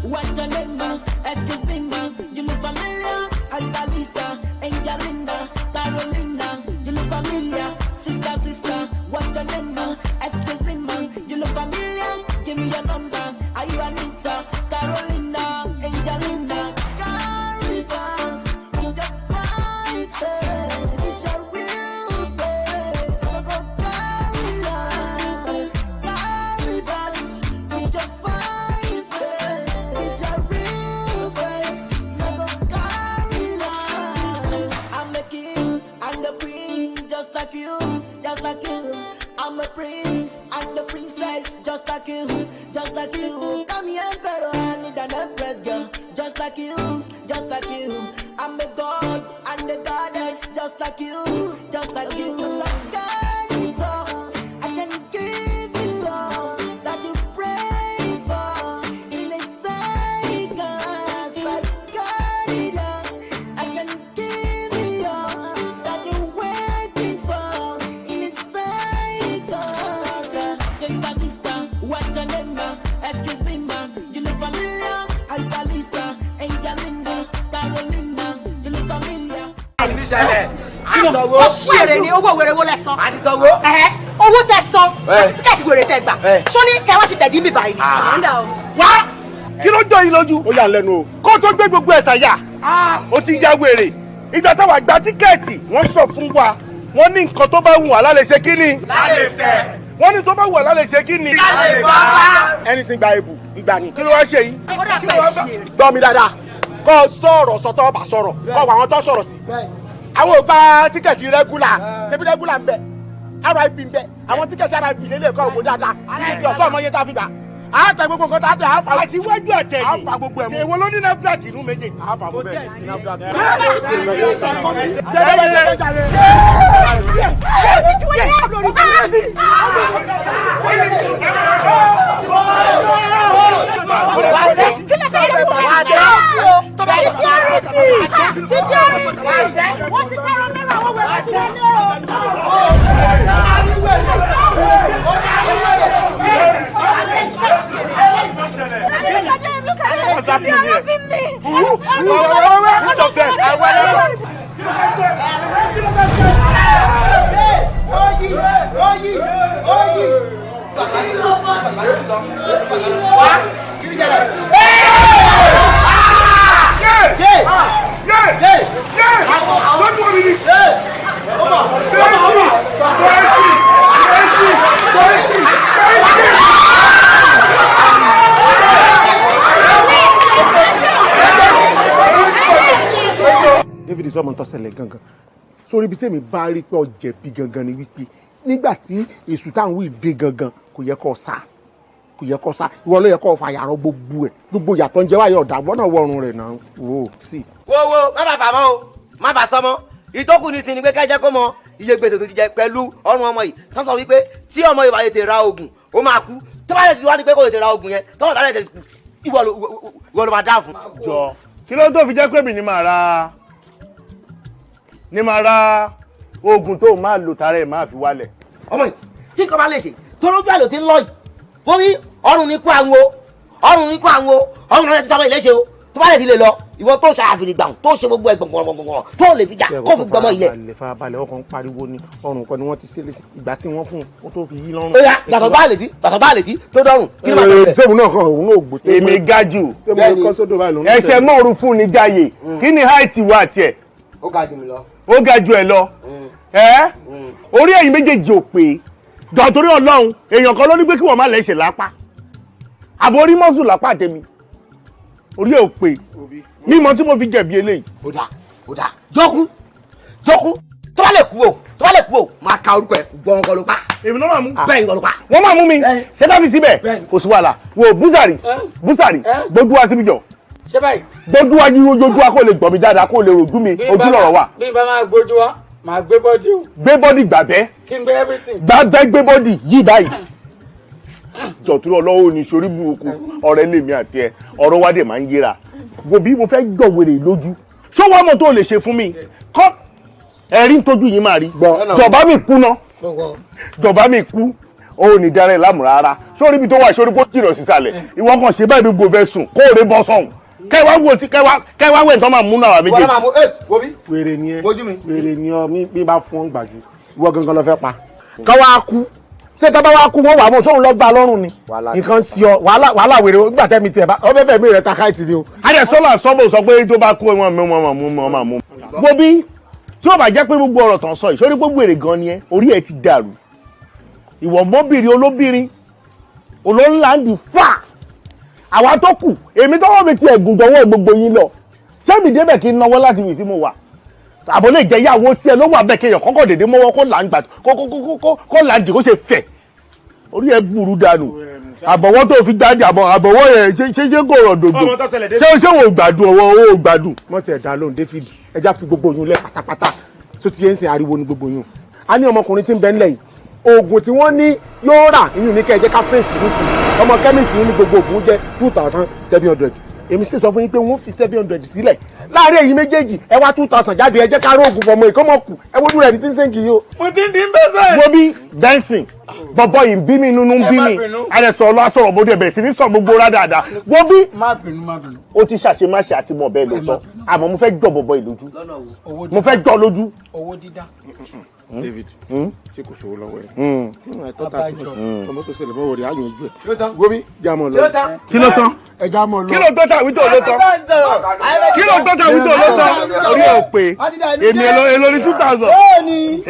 what's your name now? Excuse me now, you look familiar. Andalista, Angelina, Carolina, you look familiar. Sister, sister, what's your name now? Excuse me now, you look familiar. Give me your number. Are you Anita, Carolina, Angelina? Carry back, you just fight it. It's your real face. So go carry back, you just fight it. It's your real face. So go carry I'm the king, I'm the queen, just like you, just like you. I'm a prince, I'm the princess, just like you, just like you. Come here, emperor, I need an empress girl, just like you, just like you. I'm a god, I'm the goddess, just like you, just like you. I can talk, I can give you all that you pray for. In a seconds, I got it all. I can give you all that you're waiting for. In a seconds, sister, sister, what's your name now? Excuse me now, you look familiar. Andalista, Angelina, Carolina, you look familiar. Ó ṣí èrè ni owó wèrè wo lẹ san. Àti sanwó. Owó tẹ san àti tíkẹ́ẹ̀tì wèrè tẹ gbà. Ṣó ní kẹwàá fi tẹ̀dí mi báyìí ni. Wá kí ló jọ yín lójú. Ó yà lẹ́nu o. Kó tó gbé gbogbo ẹ̀sà yà. Ó ti ya wèrè. Ìgbà táwa gba tíkẹ́ẹ̀tì wọ́n sọ fún wa. Wọ́n ní nǹkan tó bá wù wá lálẹ́ ṣe kí ni. Lálẹ́ tẹ̀. Wọ́n ní tó bá wù wá lálẹ́ ṣe kí ni. Lálẹ́ bàbá. Ẹni tí ń gba ebù gbígbà ni. Kí ló wá ṣe yìí? Ó dà pẹ́ ṣe èrè. Gbọ́ mi dáadáa. Kọ́ sọ̀rọ̀ sọ́tọ́ ọba sọ̀rọ̀. Kọ́ wà àwọn tó sọ̀rọ̀ sí. Àwọn ò gba tíkẹ́ẹ̀tì rẹ́gúlà. Ṣebí rẹ́gúlà ń bẹ. RIP ń bẹ. Àwọn tíkẹ́ẹ̀tì RIP lélẹ̀ kọ́ òwò dáadáa. Àti ọ̀sán ọmọ yẹn tá a fi gbà. A tẹ gbogbo nǹkan tá a tẹ àáfà. Àti iwájú ẹ̀tẹ̀ yìí. Àáfà gbogbo ẹ̀ mú. Ṣé èwo ló ní NAFDAC inú méjèèjì? Àáfà gbogbo ẹ̀ ní NAFDAC. What's happening here? Which of them? David sọmọ tó ṣẹlẹ̀ gangan sórí ibi tèmi bá rí pé ọjẹ̀bi gangan ni wípé nígbà tí èṣù táwọn wí dé gangan kò yẹ kó sá ìwọ ló yẹ kó fàyàrọ gbogbo yàtọ̀ ń jẹ́ wáyé ọ̀dà gbọ́dọ̀ wọrùn rẹ̀ náà wò ó sí. wo má bàa fà mọ́ o má bàa sọ mọ́ ìtókù ní sinmi pé kẹ́jẹ́ kó mọ iye gbèsè tó ti jẹ pẹ̀lú ọrùn ọmọ yìí tó sọ wípé tí ọmọ yìí bá tètè ra oògùn ó máa kú tó bá lè ti wá ní pé kó tètè ra oògùn yẹn tó bá lè tètè kú ìwọ ló máa dá fún. jọ kí ló tó fi jẹ́ pé mi ni máa ra oògùn tó máa lò tààrà ẹ̀ máa fi wálẹ̀. ọmọ yìí tí nǹkan bá lè ṣe tó lójú àlò tí ń lọ yìí fún mi ọrùn ní kó àwọn ọrùn náà ti sábà ilé ṣe o tó bá lè ti lè lọ ìwọ tó ṣàfihàn gbàùn tó ṣe gbogbo ẹgbọn gbọngbọngbọn tó lè fi jà kó fi gbọmọ ilẹ̀. farabalẹ̀ ọkàn ń pariwo ní ọrùn kan ni wọ́n ti ṣe léṣe ìgbà tí wọ́n fún un tó fi yí lọ́rùn. ó yá bàtà bá lè tí tó dọrùn kí ló máa tẹ̀lé. fóònù náà kan òun náà gbò. èmi ga jù ẹsẹ̀ mọ́ọ̀rù fún ni jayé kí ni height wà tiẹ̀. ó ga jù mí lọ. ó ga jù ẹ lọ orí ẹ̀yin méjèèjì ò pé jọ torí Ọlọ́run èèyàn kan ló ní pé kí wọ́n má lẹ́sẹ̀ lápá àbórí mọ́sùn lápá tèmi orí ẹ̀ ò pé mímọ tí mo fi jẹ̀bi eléyìí. ó dà jókú tó bá lè kú o máa ka orúkọ ẹ gbọ̀ngàn ló pa. èmi náà máa mú. bẹ́ẹ̀ ni gbọ̀ngàn ló pa. wọ́n máa mú mi ṣé dábì síbẹ̀ kò sí wàhálà wo búsàrì gbójú wá síbi jọ. ṣé báyìí. gbójú wá yíyó ojú wa kó lè gbọ́ mi dáadáa kó lè rojú mi ojú lọ̀rọ̀ wà. bí n bá máa gbójú wa máa gbé bọ́dì o. gbé bọ́dì gbàbẹ́. kí n gbé everything. gbàbẹ́ gbé bọ́dì yí báyìí. jọ̀tún ọlọ́wọ́ ní sórí burúkú ọ̀rẹ́ lèmi àti ẹ ọ̀rọ̀ wa dẹ̀ máa ń yéra wo bí mo fẹ́ jọ wèrè lójú ṣó wàá mọ̀ tó lè ṣe fún mi ẹ̀rí ń tójú yìí máa rí jọ̀bá mi kú ná jọ̀bá mi kú ó ní dára láàmú rárá sórí ibi tó wà sórí bó jìnnà sísàlẹ̀ ìwọ kan ṣe báyìí gbogbo fẹ́ sùn kó o rè bọ́ sọ̀hún kẹwàá wo ti kẹwàá wẹ̀ tó máa mú náà méjèèjì. wọ́n máa mú wo bí. wèrè ni ẹ wojú mi. wèrè ni ọ mi bá fún ọ gbàjú ìwọ gangan lọ fẹ́ pa káwá kú ṣé tọ́ bá wá kú wọ́n wà mọ́ sóhun lọ́ọ́ gba lọ́rùn ni nǹkan sí ọ wàhálà wèrè nígbà tẹ́mi tiẹ̀ bá ọ bẹ́ẹ̀ mi rẹ̀ ta káìtì ni o. adé sọ́lá sọ́bọ̀ sọ pé tó bá kú wọn mú. wo bí tí ó bá jẹ́ pé gbogbo ọ̀rọ̀ tán sọ yìí sórí gbogbo èrè gan ni ẹ orí ẹ ti dàrú ìwọ mọ́bìnrin olóbìnrin olóńláńdì fà àwa tó kù èmi tọ́wọ́ mi ti ẹ̀gùn jọ̀wọ́ gbogbo yín lọ ṣé mi débẹ̀ kí n náwó láti wì tí mo wà àbọ̀ lè jẹ́ ìyàwó tí ẹ ló wà bẹ́ẹ̀ kéèyàn kọ́kọ́ dédé mọ́wọ́ kó là ń gbà kó là ń jì kó ṣe fẹ̀ orí ẹ burú dànù àbọ̀wọ́ tó fi gbájú àbọ̀wọ́ yẹn ṣé kò rọ̀ dòdò ṣé wò gbádùn owó gbádùn. wọ́n ti ẹ̀dá lóhùn David ẹja fi gbogbo oyún lẹ̀ pátápátá tó ti yẹn ń sin ariwo ní gbogbo oyún a ní ọmọkùnrin tí ń bẹ ńlẹ̀ yìí oògùn tí wọ́n ní yóò rà ìyún ní kẹ́ ẹ jẹ́ ká fèsì nísìn ọmọ kẹ́míìsì ní gbogbo oògùn jẹ́ 2,700 èmi sì sọ fún yín pé wọ́n fi 700 sílẹ̀ láàárín èyí méjèèjì ẹ wá 2,000 jáde ẹ jẹ́ ká ró oògùn fọmọ ìkọ́mọ̀kù ẹ wojú rẹ̀ ní tí ń sẹ́ǹkì yìí o. mo ti ń dín bẹ́sẹ̀. wo bí dancing bọ̀bọ̀ yìí ń bí mi nínú ń bí mi àdẹ̀sọ̀ ọlọ́ sọ̀rọ̀ bó dé bẹ̀rẹ̀ sí ní sọ gbogbo rá dáadáa wo bí má bínú. ó ti ṣàṣemáṣe àti mọ̀ bẹ́ẹ̀ lóòótọ́ àmọ́ mo fẹ́ jọ bọ̀bọ̀ yìí lójú mo fẹ́ jọ lójú. owó dídá. David ṣé kò sówó lọ́wọ́ ẹ̀ ọmọ tó ṣẹlẹ̀ mọ́ wọ̀rẹ̀ àyàn ojú ẹ̀ gómi jámọ̀ lọ. kí ló tán ẹ jámọ̀ lọ. kí ló tó tà wító ló tán kí ló tó tà wító ló tán orí ẹ̀ ò pé èmi èlò ní 2,000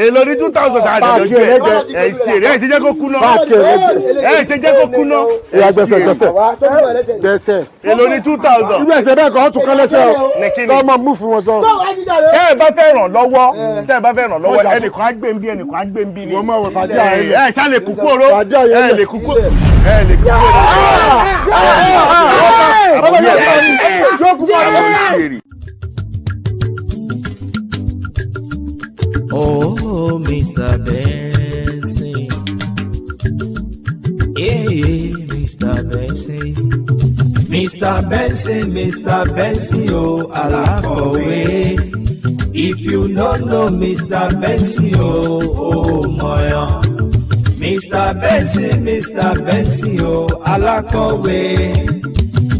èlò ní 2,000 tà àjọ jẹ ẹ̀ ṣe ẹ̀ ṣe jẹ́ kó kú náà ẹ̀ ṣe jẹ́ kó kú náà. ìyá gbẹ̀sẹ̀ èlò ní 2,000. irú ẹsẹ̀ bẹ́ẹ̀ kọ́ tún kán lẹ́sẹ̀ o kọ́ máa mú fún wọn sọ. ẹ bá fẹ́ ràn lọ́wọ́ ẹnìkan á gbé ń bí ẹnìkan á gbé ń bí ni. wọ́n máa wọ fàájà ẹ̀ ẹ ṣá lè kúkú oró ẹ lè kúkú oró. Oh, Mr. Benson. Yeah, Mr. Benson. Mr. Benson, oh, alákọ̀wé. If you don't know Mr. Benson, oh my. Mr. Benson, oh, alákọ̀wé.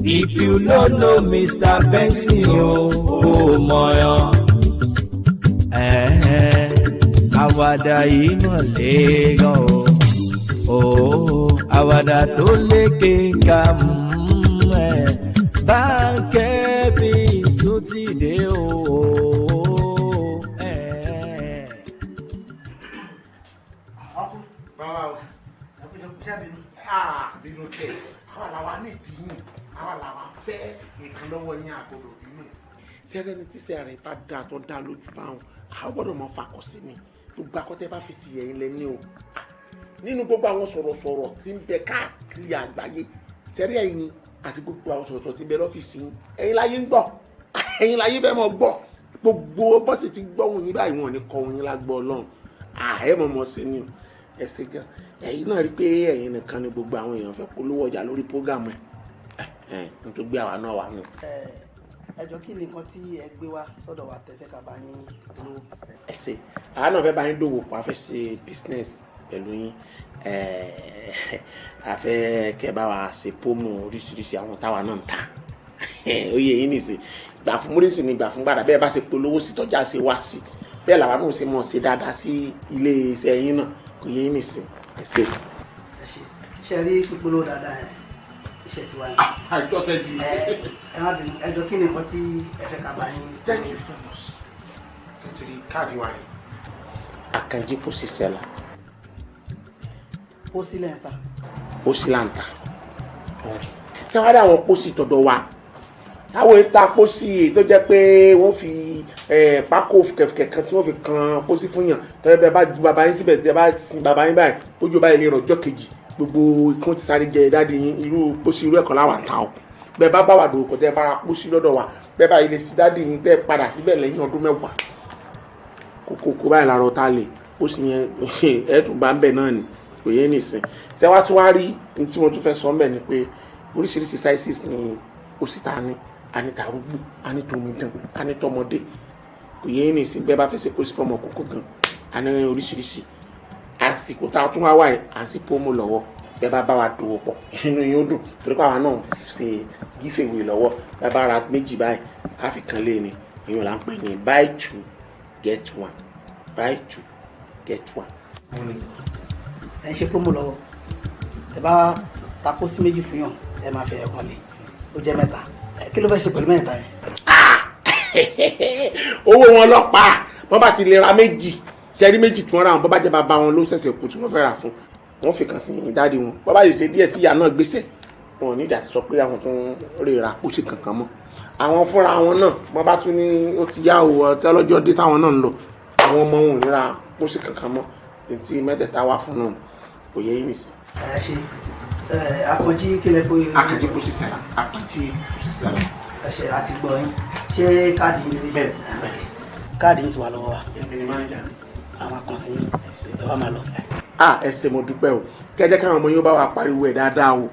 If you don't know Mr. Benson, oh my. Àwàdà yìí mọ̀ lẹ́gàn o, àwàdà tó lékè ká báńkẹ́ bí tó ti dé o. bínú tẹ àwọn làwa ní ìdíyìn àwọn làwa fẹ́ nǹkan lọ́wọ́ yín àgbọ̀dọ̀ bínú sẹ́rẹ́ni tí sẹ́rẹ́ bá dáa tó dáa lójú báwọn àwọn gbọ́dọ̀ mọ fakọ̀ sí ni gbogbo akọ́tẹ́ bá fi sí ẹ̀yin lẹ́ni o nínú gbogbo àwọn sọ̀rọ̀sọ̀rọ̀ tí ń bẹ káàkiri àgbáyé sẹ́rí ẹ̀yin àti gbogbo àwọn sọ̀rọ̀sọ̀rọ̀ tí ń bẹ lọ́fíìsì yín ẹ̀yin láyé ń gbọ́ ẹ̀yin láyé bẹ́ẹ̀ mọ̀ gbọ́ gbogbo bọ́sì ti gbọ́hùn yín báyìí wọn ò ní kọ́ yín lágbọ́ ọlọ́run ààyè mọ̀mọ́ sí ni ẹ ṣe gan ẹ̀yin náà rí pé ẹ̀yin nìkan ni gbogbo àwọn èèyàn fẹ́ polówó ọjà lórí prógámù ẹ̀ nítorí gbé àwa náà wà nù. ẹjọ́ kí ni nǹkan tí ẹ gbé wá sọ́dọ̀ wa tẹ́fẹ́ ká bá yín lówó. ẹ ṣe àwa náà fẹ́ bá yín dòwò pọ̀ a fẹ́ ṣe business pẹ̀lú yín a fẹ́ kẹ́ bá wa ṣe pómù oríṣiríṣi àwọn táwa náà ń ta ó yẹ yín nìsín gbà fún múrísì ni gbà fún gbàdá bẹ́ẹ̀ bá ṣe polówó sí tọ́jà ṣe wá sí bẹ́ẹ̀ làwa náà ṣe mọ̀ ṣe dáadáa sí ilé iṣẹ́ yín náà kò yẹ yín nìsín ẹ ṣe. ṣe rí pípolówó dáadáa yẹn iṣẹ́ tiwa ni. àjọṣe di. ẹ má bínú ẹjọ́ kí ni nǹkan tí ẹ fẹ́ ká bá yín. thank you so much. títí káàdì wa ni. Àkànjí pósí sẹ́la. pósí lẹ́ǹta. pósí láǹtà. ṣé wàá rí àwọn pósí tọ̀dọ̀ wa àwọn ìta pósí tó jẹ́ pé wọ́n fi pákó kẹ̀kẹ́ kan tí wọ́n fi kan pósí fún yàn tọ́jú bẹ́ẹ̀ bá ju bàbá yín síbẹ̀ tí ẹ bá sin bàbá yín báyìí ojú báyìí lè rọjọ́ kejì gbogbo ikún ti sáré jẹ dáàdi yín irú pósí irú ẹ̀kọ́ láwà ta ọ́ bẹ́ẹ̀ bá bá wà dòwò kọ́ tẹ́ ẹ bára pósí lọ́dọ̀ wa bẹ́ẹ̀ bá ilé sí dáàdi yín tẹ́ ẹ padà síbẹ̀ lẹ́yìn ọdún mẹ́wàá kókó báyìí làrọ̀ ta lè pósí yẹn ẹ̀ tún bá ń bẹ̀ náà ni kò yé nìsín ṣé wàá tún wá rí ní tí mo tún fẹ́ sọ ń bẹ̀ ni pé oríṣiríṣi sizes ni pósí ta ní anita arúgbó anita omidan anita ọmọdé kò yé nìsín bẹ́ẹ̀ bá fẹ́ ṣe pósí fọmọ kókó gan àní oríṣiríṣi àsìkò tá a tún wá wáyé à ń sí promo lọ́wọ́ bẹ́ẹ̀ bá bá wa dòwò pọ̀ inú yín ó dùn torí pé àwa náà ṣe giveaway lọ́wọ́ bẹ́ẹ̀ bá ra méjì báyìí á fi kan lé ní ìyẹn là ń pè ní buy 2 get 1 buy 2 get 1. ẹ ń ṣe promo lọ́wọ́ ẹ bá takó sí méjì fún yàn ẹ máa fẹ́ ẹ̀kan lé ó jẹ́ mẹ́ta kí ló fẹ́ ṣe pẹ̀lú mẹ́ta yẹn. owó wọn lọ́pàá wọ́n bá ti lè ra méjì ṣẹ́rí méjì tí wọ́n ra wọn bọ́ bá jẹ́ bàbá wọn ló ṣẹ̀ṣẹ̀ kù tí wọ́n fẹ́ rà fún wọn fi kàn sí ìdádì wọn bọ́ bá yìí ṣe díẹ̀ tí ìyá náà gbéṣẹ́ wọn ò ní ìdá sọ pé àwọn tó ń rè ra pósí kankan mọ́ àwọn fúnra wọn náà wọ́n bá tún ní ó ti yá òwò ọtí ọlọ́jọ́ dé táwọn náà ń lọ àwọn ọmọ wọn ò ní ra pósí kankan mọ́ ètí mẹ́tẹ̀ẹ̀ta wà fún náà kò yẹ yín nìsí. ẹ ṣe akànjí kílẹ̀ pé. akànjí pósí sẹ́la akànjí pósí sẹ́la. ẹ ṣe àti gbọ́ yín ṣé káàdì yín bẹ́ẹ̀ káàdì yín ti wà lọ́wọ́ wa àwọn akànṣe yín ẹ wá máa lọ. ẹ ṣé mo dúpẹ́ o kẹ́jẹ́ káwọn ọmọ yóò bá wa pariwo ẹ̀ dáadáa o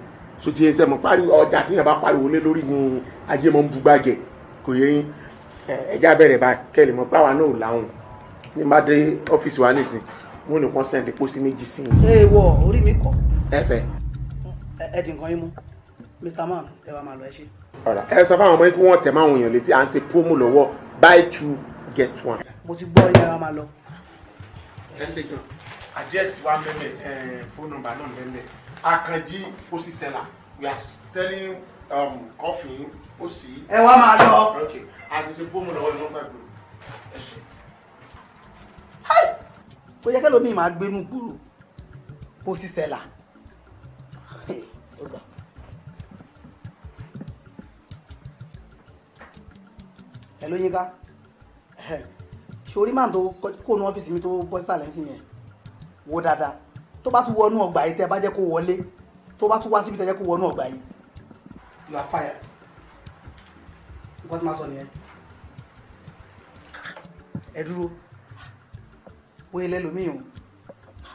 so ti ẹ ṣe mo pariwo ọjà tí yẹn bá pariwo lé lórí ní ajé mọ́ ń bu gbàgẹ̀ kò yẹ yín ẹjá bẹ̀rẹ̀ báyìí kẹ́lẹ̀ mọ́ páwa náà láwọn ní má dé ọ́fíìsì wa nísìn wọn ò ní kàn sẹ́ndì pósí méjì sí i. ẹ wọ orí mi kọ. ẹ fẹ́. ẹ dín nǹkan yín mú Mr. Man ẹ wá máa lọ ẹ ṣe. ọ̀rọ̀ ẹ sọ fáwọn ọmọ yín kí wọ́n tẹ̀ máwọn èèyàn létí à ń ṣe promo lọ́wọ́ buy 2 get 1. mo ti gbọ́ yín ẹ wá máa lọ. ẹ ṣe gan àdírẹ́sì wa mẹ́mẹ́ fóònù nọ́mbà náà mẹ́mẹ́ Akànjí pósí sẹ́là we are selling coffee ó sì. ẹ wá máa lọ. okay àṣìṣe promo lọ́wọ́ ni wọ́n fẹ́ gbòòrò ẹ ṣe. kò yẹ kẹ́lò mi máa gbénú gbòòrò pósí sẹ́là. ẹ ló yín ká sori máa tó kó nu ọ́fíìsì mi tó bọ́ sísàlẹ̀ sí yẹn wo dáadáa tó bá tún wọnú ọgbà yìí tẹ́ bá jẹ́ kó wọlé tó bá tún wá síbi tẹ́ jẹ́ kó wọnú ọgbà yìí you are fired nǹkan tí máa sọ nìyẹn ẹ dúró wọ́n ilé lómii o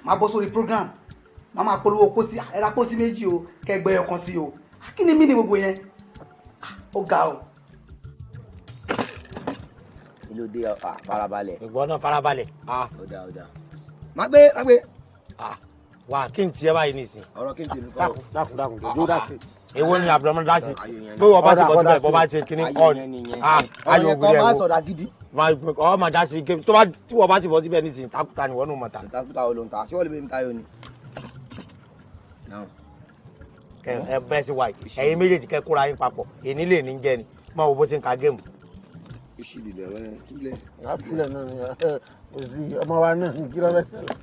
máa bọ́ sórí program máa máa polówó pósí ẹ̀rá pósí méjì o kẹgbẹ́ ọkàn sí o kí ni mí ni gbogbo yẹn ó ga o. ló dé farabalẹ̀. ìgbọ́n náà farabalẹ̀. ó dáa. má gbé. wà kí n tiẹ̀ báyìí nìsín. ọ̀rọ̀ kí n tèmi kọ́. dákun jòjó dá sí. èwo ni abdulhamid dá sí pé wọ́n bá sì bọ́ síbẹ̀ bọ́ bá ṣe kíní ọ̀d ayò ògùn máa sọ̀dà gidi. ọ̀ máa dá sí tí wọ́n bá sì bọ́ síbẹ̀ nìsín takuta ni wọ́n nù mọ̀ ta. takuta wo ló ń ta ṣé wọ́n lè bẹ́ẹ̀ mi ta yóò ní. ẹ bẹ́ẹ̀ sí wáyé ẹ̀yin méjèèjì kẹ́ kóra yín papọ̀ èyí lè ní jẹ́ ni máa wo bó ṣe ń ka géèmù. ìṣìlẹ̀ rẹ̀ túlẹ̀. àtúlẹ̀ náà ni òsì ọmọ wa náà ní kí ló fẹ́ ṣẹlẹ̀.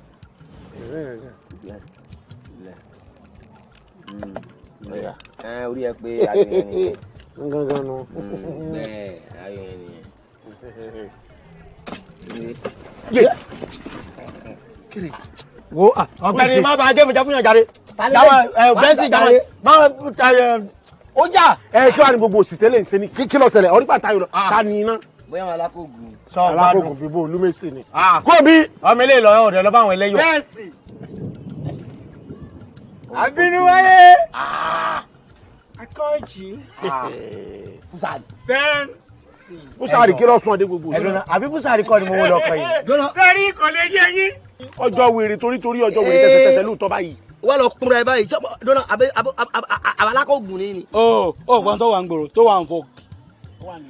orí ẹ pé ayọ̀ yẹn nìyẹn. gangan nu. bẹ́ẹ̀ ayọ̀ yẹn nìyẹn. wo ọ̀gbẹ́ni má bàa géèmù jẹ́ fún yàn jáde. bẹ́ńsì jáde ó jà. kí wàá ní gbogbo òsì tẹ́lẹ̀ ń ṣe ni kí ló ṣẹlẹ̀ orí pàtàkì lọ ta ni iná. bóyá wọn alákòógùn. sọ alákòógùn bíbó olúmẹsì ni. kó bí ọmọ ilé ìlọ ọ̀dẹ̀ lọ́ba àwọn ẹlẹ́yọ̀. bẹ́ẹ̀sì àbínúwáyé Akànjí Fúsàrì. bẹ́ẹ̀sì Fúsàrì kí ló sún ọdẹ gbogbo. àbí Fúsàrì kọ́ ni mo wọ lọ́kọ̀ yìí. sẹ́rí kò lè yé yín. ọjọ́ wèrè torí ọjọ́ wèrè tẹ̀sẹ̀tẹ̀sẹ̀ lóòótọ́ báyìí. wọ́n lọ kúnra ẹ báyìí dọ́nà abalákòógùn ni. ó gbọ́n tó wà ń gbòòrò tó wà ń fọ.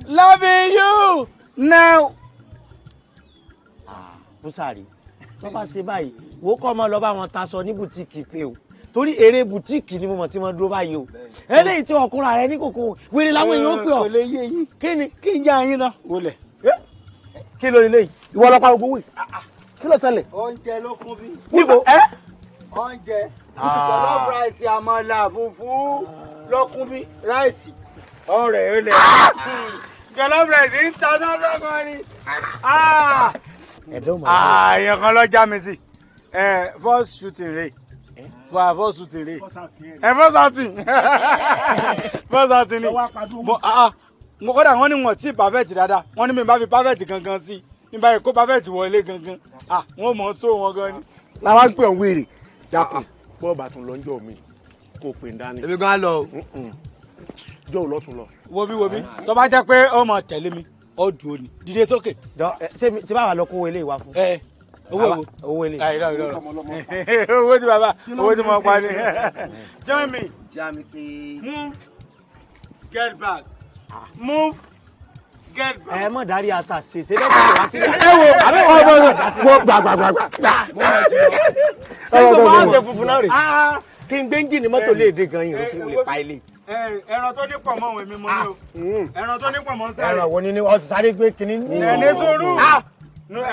loving you now. Fúsàrì tó bá ṣe báyìí wo kọ́ ọmọ lọ bá wọn taṣọ ní bùtíìkì pé o torí eré bùtíìkì ni mo mọ̀ tí wọ́n dúró báyìí o eléyìí tí ọkùnrin rẹ ní kòkó wèrè làwọn èèyàn ó pè ọ́. kò lè yé yín. kí ni kí n já yín náà wọlé. kí ló lè yìí. ìwọ ọlọ́pàá gbogbo wì kí ló ṣẹlẹ̀. oúnjẹ ló kún bí. níbo oúnjẹ jọlọf ráìsì àmàlà fùfú ló kún bí ráìsì ọ̀rẹ́ ọlẹ jọlọf ráìsì ń ta sọ́dọ̀ kan ni. ààyè kan lọ já mi sí first shooting rate first shooting rate first outing ni mo kọ́dà wọ́n ní wọ́n tí perfect dáadáa wọ́n ní mi bá fi perfect gangan sí ní báyìí kó perfect wọlé gangan wọ́n mọ̀ ọ́ só wọn gan ni. làwọn ń pè ń wèrè dákun bọ́ọ̀bà tún lọ́jọ́ mi kò pè ń dání. èmi gan lọ. jọ ò lọ́tún lọ. wo bí tó bá jẹ́ pé ó máa tẹ̀lé mi ó dùn ó ní dìde sókè. ṣé báwa lọ kó ilé ìwà fún. owó ni. owó tí bàbá owó tí mo pa ni. join me. jami say. move get back move get back. ẹ mọ̀ dárí àṣà ṣèṣe bẹ́ẹ̀ tí wàá sílẹ̀. ẹ wo gbàgbàgbàgbà. ṣé kò máa ṣe funfun náà rè kí n gbé ń jìnnì mọ́tò lè dé gan-an yìí ló lè pa ilé. ẹran tó ní pọ̀ mọ́ òun èmi mọ́ ní o ẹran tó ní pọ̀ mọ́ sáré. ẹran wo ni ọ̀sán sáré gbé kínní. ẹni sùúrù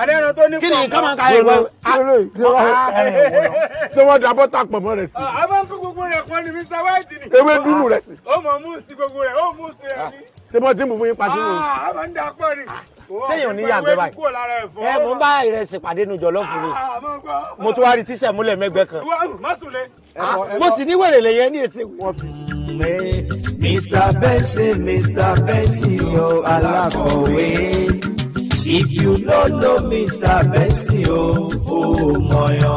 ẹran tó ní pọ̀ mọ́. kí ni ká máa ka ìwé. ṣé wọ́n da bọ́tà pọ̀ mọ́ rẹ̀ sí. a máa ń kó gbogbo rẹ̀ pọ̀ ní Mr. White ni. ewé dúró rẹ̀ sí. ó mọ̀ mú sí gbogbo rẹ̀ ó mú sí rẹ̀ ní. ṣé mo ti mú fún yín pa sínú. a máa ń dà pọ̀ ni. sẹ́yìn ò ní yàgbẹ́ báyìí. ẹ mo bá ìrẹsì pàdé nu jọ̀lọ́ọ̀fù ni mo tún wá rí tíṣẹ̀ múlẹ̀ mẹ́gbẹ́ kan. má sùn lé. mo sì ní wèrè lè yẹn ní èsì. Mr. Benson, yo, alákọ̀wé. If you don't know Mr. Benson, yo, oh, moyo.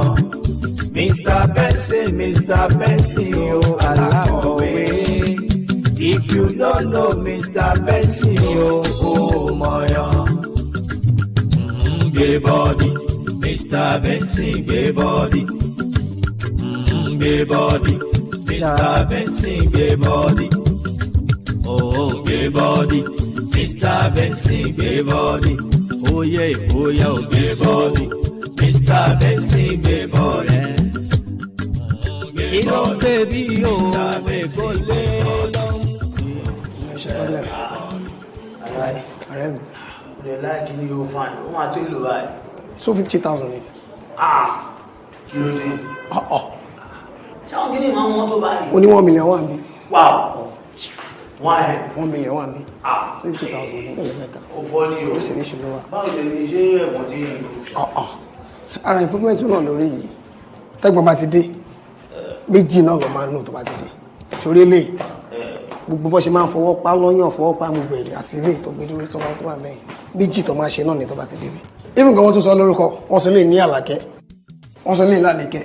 Mr. Benson, yo, alákọ̀wé. If you don't know Mr. Benson, yo, oh, moyo. Gay body, Mr. Benson, gay body. Gay body, Mr. Benson, gay body. Oh, gay body, Mr. Benson, gay body. Oh yeah, oh gay body, Mr. Benson, gay body. You know, baby, oh, Mr. ọ̀rẹ́ mi. ọ̀rẹ́ láìkí ni yóò fàn ó máa tó ìlú báyìí. so 50,000 ni. kí ló dé. ṣáwọn kí ni ìmọ̀ wọn tó báyìí. ó ní 1 million wà níbí. wow wọ́n ẹ̀. 1 million wà níbí. so 50,000 ní ìlú mẹ́ta. ó fọ́ ní o. oríṣiríṣi ló wà. báwo lè ní ṣé ẹ̀wọ̀n tí ara improvement náà lórí yìí tẹ́gbọ́n bá ti dé méjì náà lọ máa ń nù tó bá ti dé sórí eléyìí gbogbo bó ṣe máa ń fọwọ́ pa lọ́yàn fọwọ́ pa gbogbo èrè àti ilé tó gbé dúró sọ́wọ́ tó wà mẹ́yìn méjì tó máa ṣe náà ní tó bá ti débi even gan wọ́n tún sọ lórúkọ wọ́n sọ lè ní àlàkẹ́ wọ́n sọ lè lálẹ́kẹ́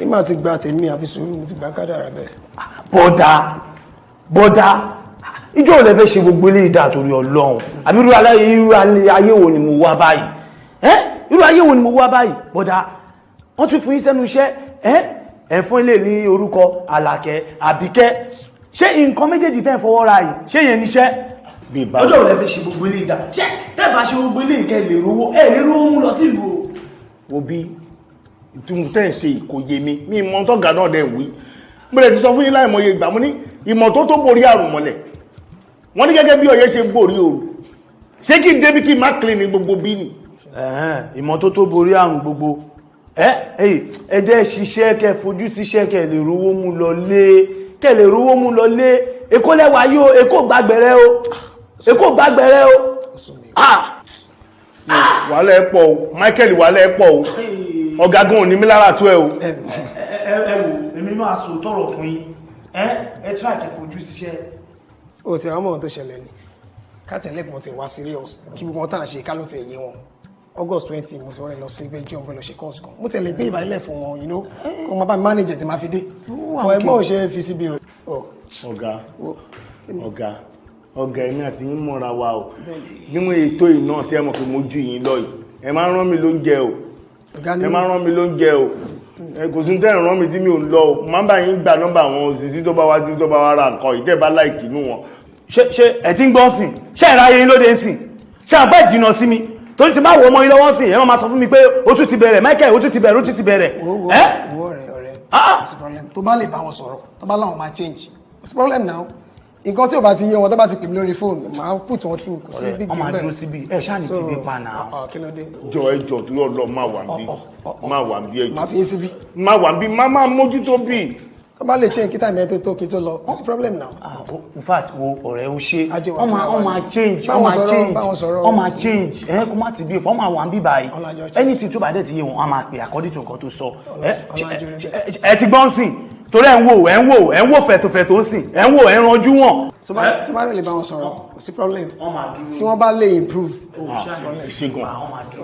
èmi àti gba tèmi àfi sùúrù mi ti gba kádàrà bẹ́ẹ̀. bọ́dà ìjọ ò lè fẹ́ ṣe gbogbo ilé ìdá torí Ọlọ́run àbí irú ayé wo ni mo wá báyìí irú ayé wo ni mo wá báyìí bọ́dà wọ́n tún fún yín sẹ́nu iṣẹ́ ẹ̀ fún ilé ní orúkọ àlàkẹ́ àbíkẹ́ ṣé nǹkan méjèèjì tẹ́ fọwọ́ ra yìí ṣé yẹn níṣẹ́ ọjọ́ ò lè fẹ́ ṣe gbogbo ilé ìdá ṣé tẹ́ bá ṣe gbogbo ilé ìkẹ́ lè rówó mú lọ sí ìlú o. òbí ìtumù tẹ́ ẹ̀ ṣe ìkòyè mi ìmọ̀ tọ́gà náà dẹ̀ ń wí mo lè ti sọ fún yín láìmọye ìgbà mo ní ìmọ̀ tó borí àrùn mọ́lẹ̀ wọ́n ní gẹ́gẹ́ bí ọ̀yẹ́ ṣe borí òru ṣé kí n débi kí n má clean ní gbogbo bí ni. ìmọ̀ tó borí àrùn gbogbo ẹ jẹ́ ṣiṣẹ́ kẹ́ fojú síṣẹ́ kẹ́ lè rówó mú lọ lé èkó lẹ́wà yóò èkó gbàgbẹ̀rẹ́ o wàhálà ẹ̀ pọ̀ o Michael wàhálà ẹ̀ pọ̀ o ọ̀gágun ò ní mí lára tó ẹ o. ẹ wò èmi máa sọ tọrọ fún yín ẹ try kẹ́ fojú síṣẹ́. o ti àwọn ọmọ tó ṣẹlẹ̀ ni kátẹ̀lẹ́gbọ̀n ti wá serious kí gbogbo wọn tàn ṣe ká ló ti yé wọn August 20 mo fẹ́ lọ sí Belgium fẹ́ lọ ṣe course kan mo tẹ̀lé gbé ìbálẹ̀ fún wọn you know kó máa bá mi manager ti máa fi dé ọ̀ ẹgbọ́n ò ṣe fi síbi o. ọ̀gá ẹ̀mí àti yín mọ́ra wa o bí mo ètò iná tí ẹ mọ̀ pé mo ju yín lọ yìí ẹ máa ń rán mi lóúnjẹ o kò sí tẹ́ ràn mí tí mi ò lọ o máa ń bá yín gba nọ́mbà àwọn òṣìṣẹ́ tó bá wá ra nǹkan ìtẹ́ bá láìkì inú wọn. ṣe ẹ ti ń gbọ́n sìn ṣe ìráyè yín lóde ń sìn ṣe àpẹ́ ìjìnà sí mi torí ti máa wọ ọmọ yín lọ́wọ́ sìn ẹ máa sọ fún mi pé ó tún ti bẹ̀rẹ̀ Michael ó tún ti bẹ̀rẹ̀. wo ọ̀rẹ́ tó bá lè bá wọn sọ̀rọ̀ tó bá láwọn máa change what's the problem now nǹkan tí ò bá ti yé wọn tó bá ti pè mí lórí fóònù máa put wọn through kò sí big deal bẹ́ẹ̀. ọmọ àdúró síbi ẹ ṣáà ní tìbí pa náà. kí ló dé. ẹjọ tó lọ lọ máa wà bí ẹjọ. máa fi yín síbí. máa wà bí máa mójútó bí. tó bá lè change kí táìmì ẹ tó kí tó lọ what's the problem now. in fact wo ọ̀rẹ́ o ṣe ọmọ change kó má ti bí ọmọ àwọn àbí báyìí anything tó bá dẹ̀ ti yé wọn a máa pè according to nǹkan tó sọ ẹ ti gbọ́n sìn torí ẹ̀ ń wò fẹ̀tòfẹ̀tò ń sìn ẹ̀ ń wò ẹ̀ ń ranjú wọn. tó bá lè bá wọn sọ̀rọ̀ kò sí problem tí wọ́n bá lè improve.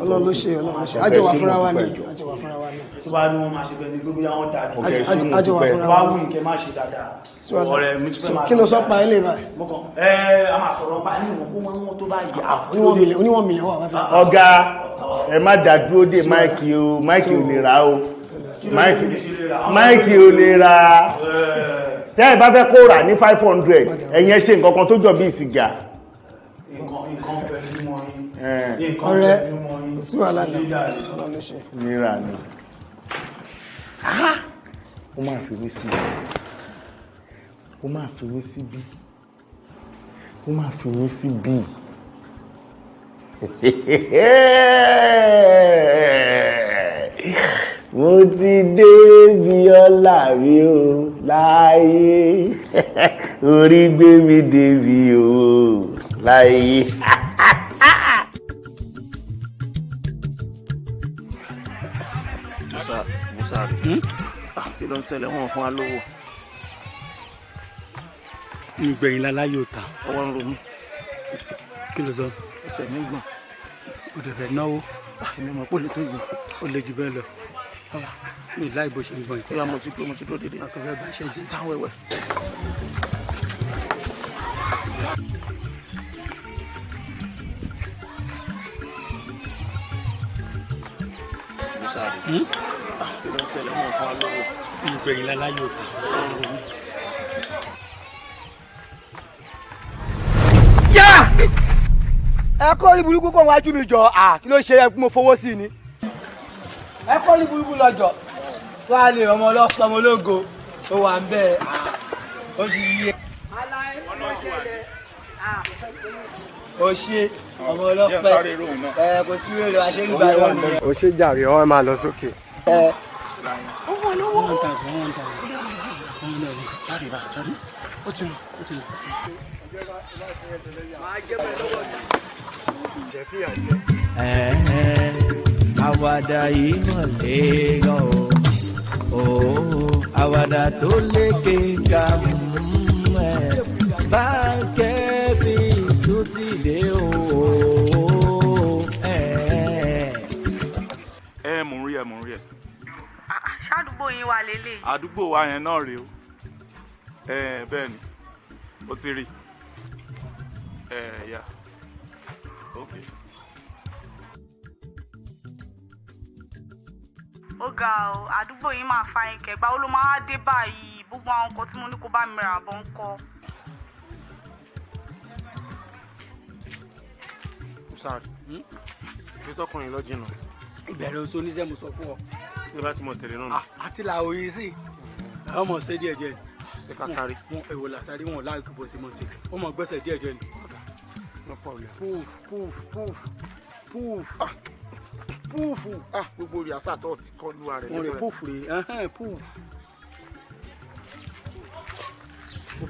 Ọlọ́run ló ṣe àjọ wà fúnra wa ni. tó bá ní wọn máa ṣe bẹ́ẹ̀ ni gbogbo àwọn dájú àjọ wà fúnra wá wa wù ni. kẹ́ má ṣe dáadáa ọ̀rẹ́ mi ti fẹ́ máa kí ló sọ pa ilé báyìí. a máa sọ̀rọ̀ pa ní ìwọ̀n kó máa ń wọ́n tó bá yà. oníwọ̀n mílíọ̀n wà wá fẹ́. ọ̀gá ẹ má dá dúró dé máìkì o máìkì ò lè rà o máìkì ò lè rà tẹ́ ẹ bá fẹ́ kó rà ní 500 ẹ̀yin ẹ ṣe nǹkan kan tó jọ bí ìsìgá. ọ̀rẹ́ sí wàhálà náà Ọlọ́run ló ṣe. nira ni ó máa fi mí síbi ó máa fi mí síbi ó máa fi mí síbi. mo ti dé bí ọlá mi o láyé orí gbé mi débi o láyé. Musa rẹ̀ kí ló ń ṣẹlẹ̀ wọ́n fún wa lówó. ìgbẹ̀yìn láláyò ta. ọwọ́ ń ro mí. kí ló sọ. ẹsẹ̀ mi gbọ̀n. o dẹ̀ fẹ́ náwó. èmi mọ̀ pé ó lè tó yìí. ó lè jù bẹ́ẹ̀ lọ. mi láì bó ṣe ń gbọ̀n. ìyá mo ti dúró dédé. akọ̀fẹ́ bá ṣe jù. táwọn ẹ̀wẹ̀. Musa rẹ̀ kí ló ń ṣẹlẹ̀ wọ́n fún wa lówó. ìgbẹ̀yìn láláyò ta. ẹ kọ́ ní burúkú kó wájú mi jọ kí ló ṣe ẹ mo fowó sí ni. ẹ kọ́ ní burúkú lọ́jọ́ tó a lè ọmọ ọlọ́sọmọ ológo tó wà ń bẹ́ẹ̀ ó ti yí ẹ. ó ṣe ọmọ ọlọ́pẹ́ kò sí wèrè àṣẹ́gbà lọ́nà. ó ṣe jàre ọ máa lọ sókè. ó fọ lówó. ó ti lọ. àwàdà yìí mọ̀ lẹ́gàn o àwàdà tó lékè ká báńkẹ́ fi tún ti dé o. mò ń rí ẹ. ṣàdúgbò yín wà lélẹ̀. àdúgbò wa yẹn náà rèé o bẹ́ẹ̀ ni ó ti rí yà ok. ó ga ọ àdúgbò yín máa fa yín kẹgbà ó ló máa dé báyìí gbogbo àwọn nǹkan tí mo ní kó bá mi rà bọ́ ń kọ́. Sáré bí tọkùnrin lọ jìnnà. ìbẹ̀rẹ̀ oṣù oníṣẹ́ mo sọ fún ọ. ní bá ti mọ tẹ̀lé náà. àti làwọn yìí sì ọmọ ṣe díẹ̀ díẹ̀. ṣé ká sáré. wọn èwo là sáré wọn láì kó bó ṣe mọ̀ ṣe ó mọ̀ gbẹ́sẹ̀ díẹ̀ díẹ̀ ni. no problem. púùfù. gbogbo rí àṣà tó ti kọ́ lúwa rẹ̀. wọn rè púùfù rè púùfù. ó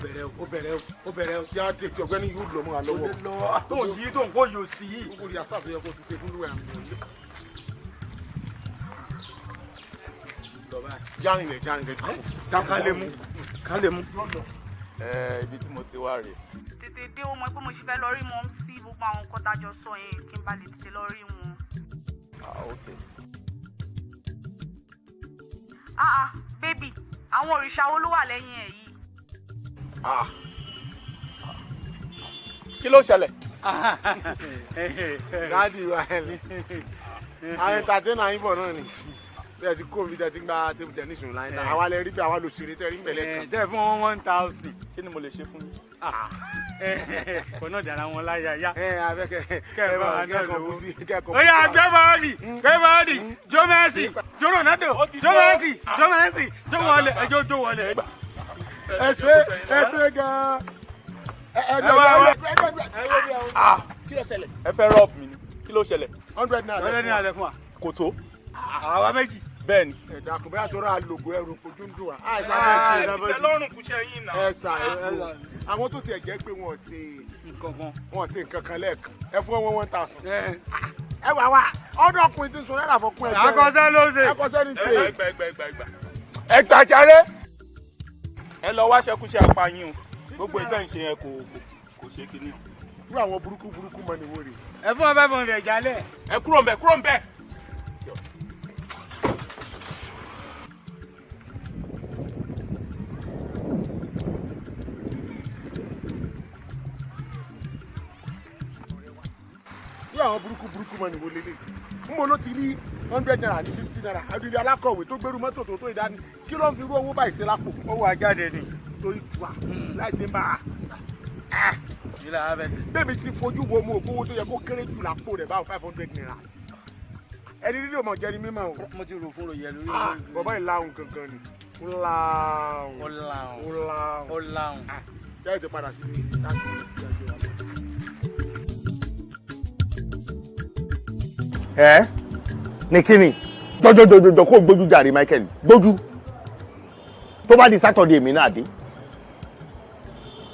bẹ̀rẹ̀ o. yá tètè ọ̀gbẹ́ni yóò lọ mọ́ wa lọ́wọ́. tó ń yí tó ń kó yóò sí yìí. gbogbo rí àṣà tó yẹ kó ti ṣe fún lúwa rẹ̀. járin rẹ̀ ká lè mú. ibi tí mo ti wá rè. tètè dé o mọ̀ pé mo ṣe fẹ́ lọ rí wọn sí gbogbo àwọn nǹkan tájọ sọ yẹn kí n bá lè tètè lọ rí wọn. ok. bébì àwọn òrìṣà wo ló wà lẹ́yìn ẹ̀ yìí. kí ló ṣẹlẹ̀. dáàdi wa ẹ̀ àwọn entertainer yín bọ̀ náà ni bẹ́ẹ̀ ti kó omi tẹ́ ti gba table tennis nù láyé àwa lè rí bí àwa lò ṣeré tẹ́ rí pẹ̀lẹ́ kan. tẹ́ fún wọn 1000 kí ni mo lè ṣe fún yín. kò náà dára wọn láyà yá. kẹ́kọ̀ọ́ ó yá gbẹ́bọ̀ọ́dì jọ́mẹ́sì jọ́ Ronaldo jọ́mẹ́sì jọ́ wọlé ẹjọ́ jó wọlé. ẹsẹ̀ gan-an. kí ló ṣẹlẹ̀. ẹ fẹ́ rọ́ọ̀bù mi ni kí ló ṣẹlẹ̀. 100 naira lẹ fún wa. kò tó. àwa méjì. bẹ́ẹ̀ ni. ẹ̀dá kò bẹ́ẹ̀ tó rà lògùn ẹrù kojú ń dùn wá. ìtẹ́lọ́rùn kùsẹ̀ yín náà. ẹ̀sà ẹ̀kọ́ àwọn tó tiẹ̀ jẹ́ pé wọ́n ṣe nǹkan kan lẹ́ẹ̀kan ẹ fún wọn 1000. ẹ wà wá ọdún ọkùnrin tí ń sọ náírà fọkùn ẹgbẹ́ rẹ. akọsẹ́ ló ṣe. akọsẹ́ ní ṣe. ẹ gbà jàre. ẹ lọ wá ṣẹkúṣẹ apáyín o gbogbo ìtàn ìṣe yẹn kò ṣe kíní o. irú àwọn burúkú mọ ni wọ́n rè. ẹ fún ọbẹ̀ bọ̀ rẹ̀ jálẹ̀. ẹ kúrò ń bẹ̀. irú àwọn burúkú mọ ni wọ́n lélẹ̀ n mo ló ti rí 100 naira ní 50 naira àdúgbò alákọ̀wé tó gbẹrú mọ́tò tó ìdání kí ló ń fi irú owó báyìí ṣe lápò. ó wà jáde ni. torí tiwa láì ṣe ń bá a. bẹ́ẹ̀ni ti fojú wo mo ògbówó tó yẹ kó kéré jù lápò rẹ̀ báwo 500 naira. ẹni lílo mọ̀ jẹ́ ni mímọ́ o. mo ti rò fún ròyìn lórí. bọ̀bọ̀ ìlàhùn kankan ni. ó láhùn. jáde ti padà sí ní ní kíni jọjọjọjọ kó gbójú jàre Michael gbójú tó bá di Saturday mi náà dé.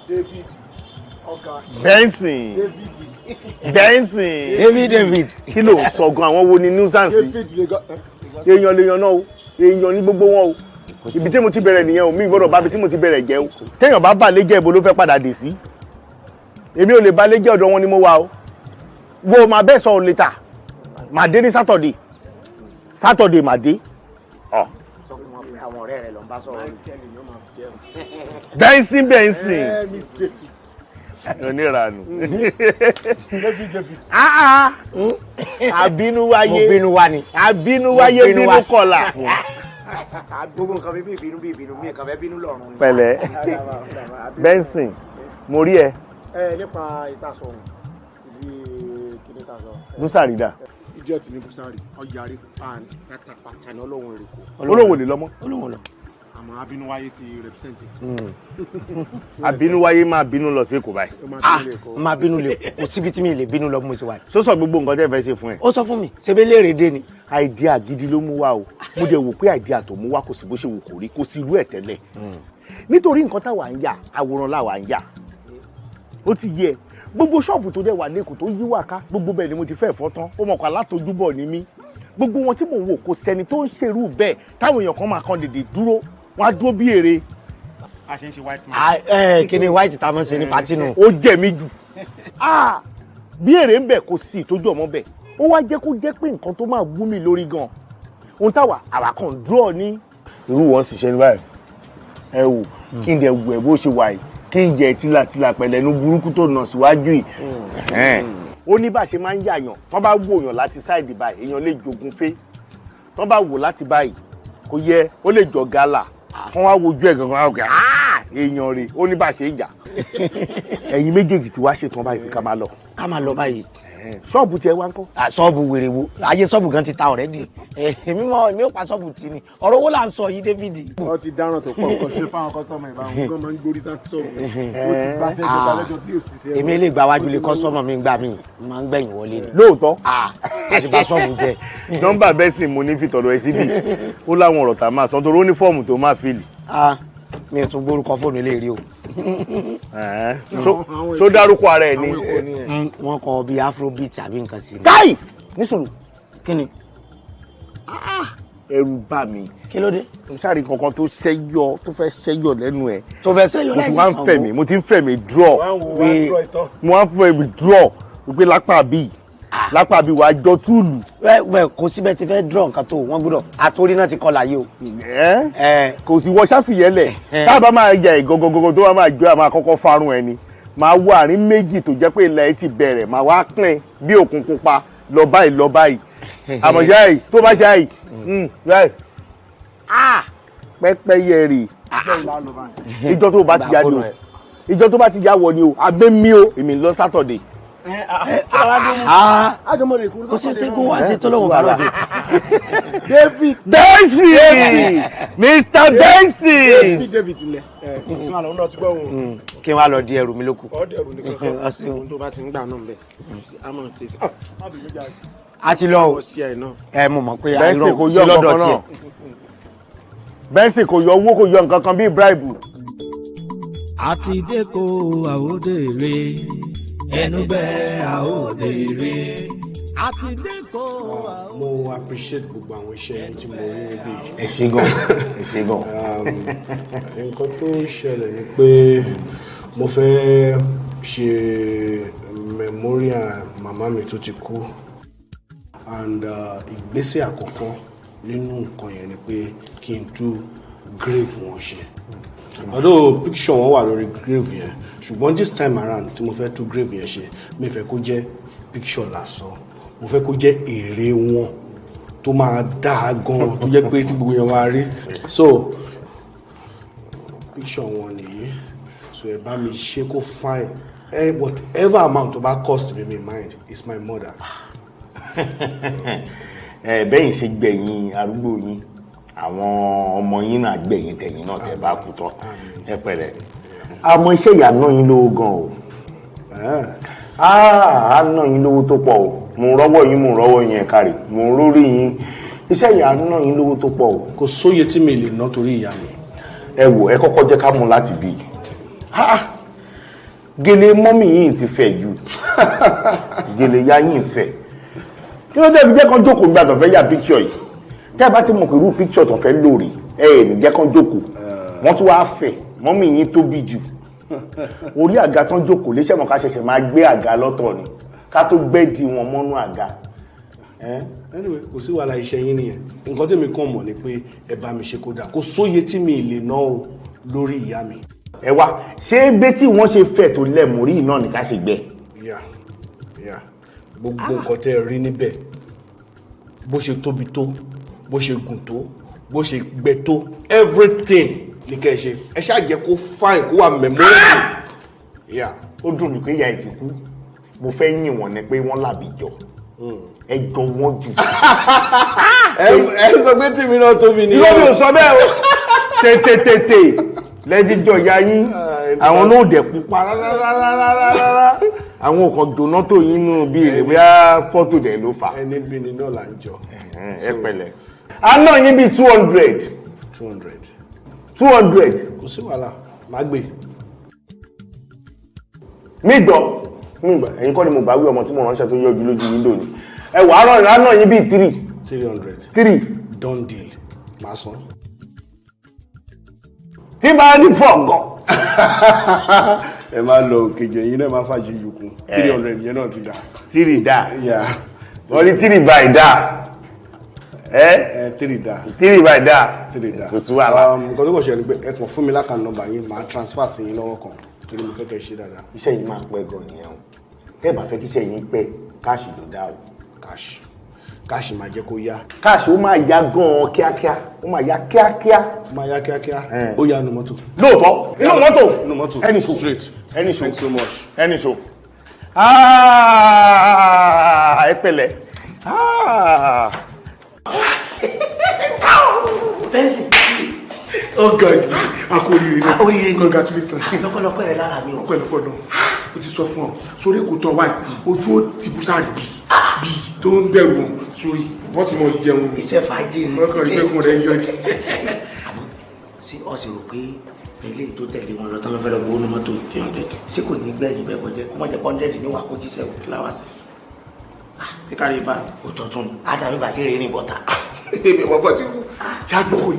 David ọ̀gá Benson David kí ló ń sọ gan àwọn wo ni nuisance èèyàn lèèyàn náà o èèyàn ní gbogbo wọn o ibi tí mo ti bẹ̀rẹ̀ nìyẹn o mi gbọ́dọ̀ bá ibi tí mo ti bẹ̀rẹ̀ jẹ́ o téèyàn bá bà lẹ́jẹ̀ ibo ló fẹ́ padà dé sí èmi ò lè bà lẹ́jẹ̀ ọ̀dọ̀ wọn ni mo wà o wo máa bẹ́ẹ̀ sọ later máa dé ní Saturday máa dé. sọ fún wọn pé àwọn ọ̀rẹ́ rẹ̀ ló ń bá sọ̀rọ̀ Benson onírànù àbínú wáyé àbínú wáyé bínú kọlà. gbogbo nǹkan bí ìbínú mi nǹkan fẹ́ bínú lọ́rùn. pẹ̀lẹ́ Benson mo rí ẹ. nípa ìtasọ̀rùn ti fi kíní tasọ̀. Búsàrídà. ìjọ tí ní Búsàrí ọjàre pátápátá ní ọlọ́run èrè kò. olówó lè lọ́mọ́. olówó lọ. àmọ́ abínúwáyé ti rẹpísẹ́ǹtì. abínúwáyé máa bínú lọ sí Èkó báyìí. máa bínú lè kò síbi tí mi lè bínú lọ bí mo ṣe wà. sọ sọ gbogbo nǹkan tẹ́ fẹ́ ṣe fún ẹ. ó sọ fún mi ṣebí léèrè dé ni. àìdíà gidi ló mú wá o mo dẹ̀ wò pé àìdíà tó mú wá kò sí bó ṣe wò kò rí kò sí irú ẹ̀ tẹ́lẹ̀ nítorí nǹkan táwa ń yà àwòrán làwa ń yà ó ti yẹ gbogbo ṣọ́ọ̀bù tó dẹ̀ wà lẹ́kọ̀ọ́ tó yí wà ká gbogbo bẹ́ẹ̀ ni mo ti fẹ́ fọ́ tán ó mọ̀ kó alátojúbọ̀ ní mí gbogbo wọn tí mò ń wò kò sẹ́ni tó ń ṣerú bẹ́ẹ̀ táwọn èèyàn kan máa kan dèdè dúró wọn á dúró bí èrè. a ṣe ń ṣe white man. kí ni white tá a máa ń ṣe ní pati nù. ó jẹ mí jù bí èrè ń bẹ kò sí ìtọ́jú ọmọ bẹ ó wá jẹ́ kó jẹ́ pé nǹkan tó máa wú mi lórí gan ohun táwa àwa kan dúró ní. irú wọn sì ṣe ní báyìí ẹ wò kí n dẹ̀ wù ẹ́ bó ṣe wà yìí kí n jẹ tìlàtìlà pẹ̀lẹ́nu burúkú tó nà síwájú yìí. ó ní bá a ṣe máa ń yàyàn tán bá wò yàn láti sáìdì báyìí èèyàn lè jogun fé tán bá wò láti báyìí kò yẹ ó lè jọ gálà kán wá wojú ẹ̀ gangan ọ̀gá èèyàn rè ó ní bá a ṣe ń jà ẹ̀yin méjèèjì tí wàá ṣètò báyìí ká máa lọ. ká máa lọ báyìí. ṣọ́ọ̀bù tiẹ̀ wá ń kọ́. ṣọ́ọ̀bù wèrè wo ayé ṣọ́ọ̀bù gan ti ta already èmi ò pa ṣọ́ọ̀bù tì ní ọ̀rọ̀ owó là ń sọ yìí David. wọ́n ti dáràn tó pọ̀ nǹkan ṣe fáwọn kọ́sọ́mọ̀ ìbáwọn gan máa ń gbórí sáṣọ́ọ̀bù ó ti bá ṣẹ́jọ́ balẹ̀jọ́ bí òṣìṣẹ́. èmi lè gba wájú lé kọ́sọ́mọ̀ mi gbà mí máa ń gbẹ̀yìn wọlé ni. lóòótọ́ àti bá ṣọ́ọ̀bù jẹ. nọ́mbà Benson mo ní fi tọ̀dọ̀ ẹ síbí ó láwọn ọ̀rọ̀ tá a máa sọ torí ó ní fọ́ọ̀mù tó máa fìlì. mi ò tún gbórúkọ fóònù ilé rí o. ṣó dárúkọ ara ẹ ni. wọ́n kọ bíi afrobeat àbí nǹkan sí. káì nísòro kí ni. ẹ̀rù bà mí. kí ló dé. mo ṣáà rí kankan tó ṣẹ́yọ tó fẹ́ ṣẹ́yọ lẹ́nu ẹ̀. tó fẹ́ ṣẹ́yọ láìsí sanwó. mo ti ń fẹ́ mi draw. mo wá ń fẹ́ mi draw wípé lápá bíi wàá jọ túùlù. wẹ́ẹ̀ kò síbẹ̀ ti fẹ́ draw nǹkan tó wọ́n gbọ́dọ̀ àtòrí náà ti kọ́ láyé o. kò sí wọ ṣáfìyẹ́lẹ̀ tá a bá máa yẹ ìgọ̀gọ̀gọ̀gọ̀ tó wá máa jọ àmà kọ́kọ́ farun ẹni máa wọ àárín méjì tó jẹ́ pé ilẹ̀ ti bẹ̀rẹ̀ máa wá pín bí òkun pupa lọ báyìí àmọ̀já yìí tó bá ṣe yìí pẹ́pẹ́yẹ rè ìjọ tó bá ti yá ni o ìjọ tó bá ti yá wọ ni o abẹ́ mi o èmi lọ Saturday. kò sí tẹ́gùn wá sí tọ́lọ́wọ́ bá lọ́dẹ. David Mr. Benson. David ilẹ̀ ìsún àlọ́ náà ti gbọ́ wọn. kí n wá lọ di ẹrù mi lókù. ọ̀dẹ̀ ẹrù nìkan kan ohun tó bá ti ń gbà náà bẹ̀ a máa ṣe sí. a ti lọ o mo mọ̀ pé Benson kò yọ nǹkan náà Benson kò yọ owó kò yọ nǹkan kan bíi bribe. àti dẹ́kọ̀ àwòdèrè ẹnu bẹ́ẹ̀ àwòdèrè àti dẹ́kọ̀. Mo appreciate gbogbo àwọn iṣẹ́ tí mo rí níbí. Ẹ ṣé gan, ẹ ṣé gan. Nǹkan tó ṣẹlẹ̀ ni pé mo fẹ́ ṣe memorial màmá mi tó ti kú and ìgbésẹ̀ àkọ́kọ́ nínú nǹkan yẹn ni pé kí n tú grave wọn ṣe. Although picture wọn wà lórí grave yẹn ṣùgbọ́n this time around tí mo fẹ́ tú grave yẹn ṣe mi fẹ́ kó jẹ́ picture lásán mo fẹ́ kó jẹ́ èrè wọn tó máa dáa gan tó jẹ́ pé tí gbogbo yẹn wá rí so picture wọn nìyí so ẹ bá mi ṣe kó fine whatever amount tó bá cost me mind is my mother. Bẹ́yìn ṣe gbẹ̀yìn arúgbó yín àwọn ọmọ yín náà gbẹ̀yìn tẹ̀yìn náà tẹ̀ bá kú tán ẹ pẹ̀lẹ́ àmọ́ iṣẹ́ ìyá náà yín lówó gan o á ná yín lówó tó pọ̀ o mo rọ́wọ́ yín ẹ kárí mo rórí yín iṣẹ́ ìyá náà yín lówó tó pọ̀ o. Kò sóye tí mi lè ná torí ìyá mi. Ẹ wò ẹ kọ́kọ́ jẹ́ ká mú láti bí gèlè mọ́mì yìí ti fẹ̀ jù gèlè ya yìí fẹ̀ kí ló dé fi jẹ́ kán jókòó nígbà tó fẹ́ yà píkṣọ̀ yìí tẹ́ ẹ bá ti mọ̀ pé irú píkṣọ̀ tó fẹ́ lórí ní jẹ́ kán jókòó wọ́n tún wá fẹ̀ mọ́mì yìí tóbi jù orí àga tán jókòó léṣẹ́ mọ̀ ká ṣẹ̀ṣẹ̀ máa gbé àga lọ́tọ̀ ni ká tó gbẹ́dì wọn mọ́nú àga. Anyway kò sí wàhálà iṣẹ́ yín nìyẹn nǹkan tí mi kàn mọ̀ ni pé ẹ bá mi ṣe kó dáa kò sóye tí mi lè ná o lórí ìyá mi. Ẹ wá ṣé gbé tí wọ́n ṣe fẹ̀ tó lẹ̀ mórí náà ní ká ṣe gbẹ. Gbogbo nǹkan tẹ́ ẹ rí níbẹ̀ bó ṣe tóbi tó bó ṣe gùn tó bó ṣe gbẹ tó everything ní kẹ́ ẹ ṣe ẹ ṣáà jẹ́ kó fine kó wà memorable. Ó dùn mí pé ìyá ẹ̀ ti kú mo fẹ́ yìn wọ́n ni pé wọ́n làbí jọ ẹ jọ wọ́n jù. Ẹ sọ pé tí mi náà tóbi ni. Irọ́ mi ò sọ bẹ́ẹ̀ o tètè lẹ́jíjọ ya yín àwọn náà dẹ̀ pupa rárá àwọn kan jóná tó yín nù bí ìrèwé fọ́tò dẹ̀ ló fà. Ẹni bí ni náà là ń jọ. Ẹ pẹ̀lẹ́ a náà yín bí 200. 200. Kò sí wàhálà má gbé. Mi gbọ́ ẹ̀yin kọ́ ni mo bá wí ọmọ tí mo ránṣẹ́ tó yọjú lójú wíńdò ni ẹ wà á rán náà yín bí 300. Done deal máa san. Tí bá ní fọ́ọ̀gọ́. Ẹ máa lọ òkèjọ yín náà máa fàṣẹ yòókù 300 yẹn náà ti dà. 3 dà wọ́n ní 3 by dà. 3 dà. 3 by dà. 3 dà. Kò sí wàhálà. Nǹkan tó kọ̀ ṣe ni pé ẹ kàn fún mi lákàn nọ́mbà yín máa transfer sí yín lọ́wọ́ kan torí mo fẹ́ kẹ́ ṣe dáadáa. Iṣẹ́ yìí máa pẹ́ gan nìyẹn o tẹ́ ẹ bá fẹ́ kí iṣẹ́ yìí pẹ́ káàṣì ló dá o. Káàṣì máa jẹ́ kó yá. Káàṣì ó máa yá gan-an kíákíá ó máa yá kíákíá. Ó máa yá kíákíá. Ó yá nu mọ́tò. Lóòótọ́ inú mọ́tò ẹni ṣò straight. ẹni ṣò thanks so much. ẹni ṣò. Ẹ pẹ̀lẹ́. Bẹ́ẹ̀sì. Ọ̀gá jù akóríire náà. Akóríire ni. Congratulations. Lọ́pọ̀lọpọ̀ rẹ̀ lára mi o. Ọ̀pẹ̀lọpọ̀ náà. O ti sọ fún ọ sórí èkó tán wáyé ojú ó ti bú sáré bí tó ń bẹ̀rù wọn sórí wọ́n ti mọ jẹun. Iṣẹ́ fàájì ni. Wọ́n kàn rí pé kún rẹ̀ ń yọ ni. Àmọ́ sí ọ̀sẹ̀ rò pé ilé tó tẹ̀lé wọn lọ tán fẹ́ lọ gbowó ní mọ́tò 300 sí kò ní gbẹ̀yìn bẹ́ẹ̀ kọjá kó mọ̀ jẹ́ 100 ní wà kó jíṣẹ́ láwàsí. Sí kárí bá òtọ̀tún ádàbí bàtí rìn bọ́ta. Èmi ọ̀pọ̀ tí ṣáàgbọ́ kò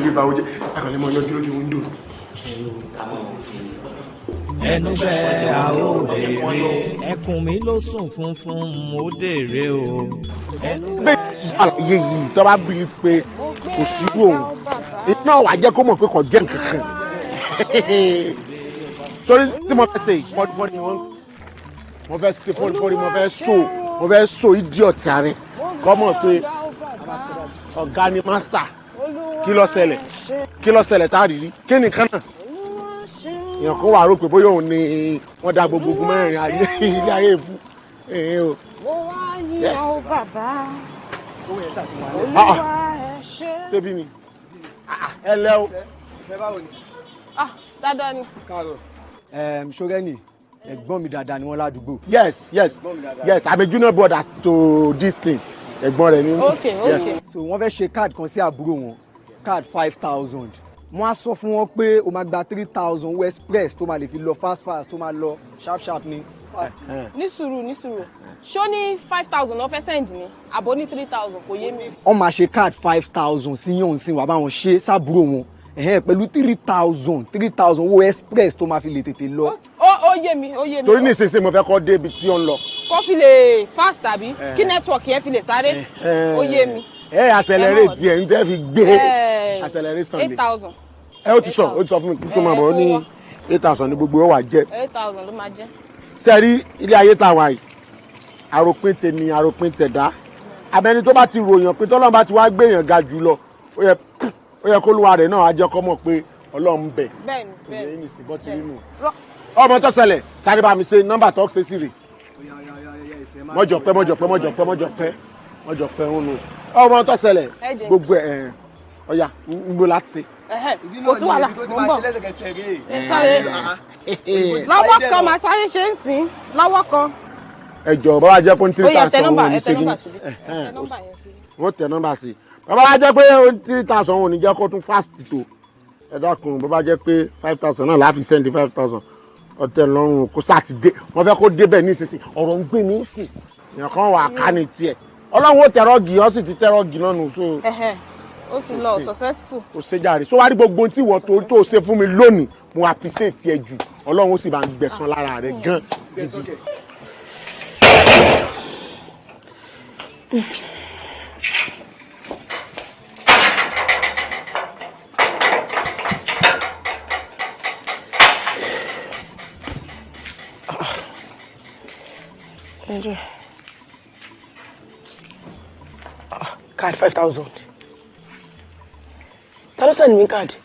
lè bá oúnjẹ akọ̀lẹ́ mọ́ yọjú lójú wíńdò. Ẹnu bẹ́ẹ̀ a ó dèrè ẹkùn mi ló sùn funfun mo dèrè o. Bẹ́ẹ̀ àlàyé yìí tó bá bìlí pé kò sí òun iná wà jẹ́ kó mọ̀ pé kò jẹ́ nǹkan kan. Sori tí mo fẹ́ ṣe fọ́nifọ́ni mo fẹ́ ṣe fọ́nifọ́ni mo fẹ́ so idiot ààrẹ kọ́ mọ̀ pé ọ̀gá ni master kí ló ṣẹlẹ̀ tá a rí rí kí nìkan náà èèyàn kan wà rò pé bóyá òun ni wọ́n dá gbogbo ogun mẹ́rin ilé ayé fún o. Ṣébí ni ẹ lẹ́ o. Dáadáa ni. Ṣọ́rẹ́nì ẹ̀gbọ́n mi dáadáa ni wọ́n ládùúgbò. Yes I'm a junior brother to this thing. Ẹ̀gbọ́n rẹ̀ ni. Okay. So wọ́n fẹ́ ṣe card kan sí àbúrò wọn card 5,000 wọ́n á sọ fún wọn pé o máa gba 3,000 owó express tó máa lè fi lọ fast tó máa lọ sharp ni. ní sùúrù ṣó ní 5,000 ló fẹ́ send ni àbò ní 3,000 kò yé mi. wọ́n máa ṣe card 5,000 sí yàn sí wàá bá wọn ṣe sábúrò wọn pẹ̀lú 3,000 owó express tó máa fi lè tètè lọ. ó yé mi. torí ní ìsinsìnyí mo fẹ́ kọ́ débi tí ó ń lọ. kó fi lè fast tàbí kí network yẹn fi lè sáré ó yé mi. accelerate díẹ̀ ń tẹ́ fi gbé acceleration lè. 8,000. ó ti sọ fún mi kí tó máa bọ̀ ó ní 8,000 ní gbogbo ó wà jẹ́. 8,000 ló máa jẹ́. sẹ́rí ilé ayé tá a wà yìí àròpin tèmi àròpin tẹ̀dá abẹni tó bá ti ròyàn pé tọ́lọ́run bá ti wá gbéyàn ga jù lọ ó yẹ kó lúwa rẹ̀ náà á jẹ́ kó mọ̀ pé ọlọ́run bẹ̀. bẹ́ẹ̀ni èyí ni sìbọn ti rí nù. ọmọ tó ṣẹlẹ̀ sáré bá mi ṣe nọ́mbà tó ṣe sí rè mọ́jọ pẹ́ ń nù. ọmọ tó ṣẹlẹ̀ gbogbo ẹ̀ ọ̀ya ń gbó láti ṣe. kò sí wàhálà mo ń bọ̀ sáré lọ́wọ́ kan máa sáré ṣe ń sìn lọ́wọ́ kan. ẹ jọ bá wa jẹ́ pé 3,000 òun ò ní ṣe kí wọ́n tẹ nọ́mbà sí bàbá wa jẹ́ pé 3,000 òun ò ní jẹ́ kó tún fast tó ẹ dákun bàbá jẹ́ pé 5,000 náà láàfin send 5,000 ọ̀tẹ̀ lọ́rùn kó sátidé wọ́n fẹ́ kó débẹ̀ ní ìsinsìn ọ̀rọ̀ ń gbé mi sùn èèyàn kan wà ká ní tiẹ̀ ọlọ́run ó tẹ̀rọ̀gì ó sì ti tẹ̀rọ̀gì náà nù. ó ti lọ successful. kò ṣe jàre so wá rí gbogbo tí ìwọ tó ṣe fún mi lónìí mo appreciate ẹ jù ọlọ́run ó sì bá ń gbẹ̀san lára rẹ̀ gan. Card 5,000. Ta ló send me card?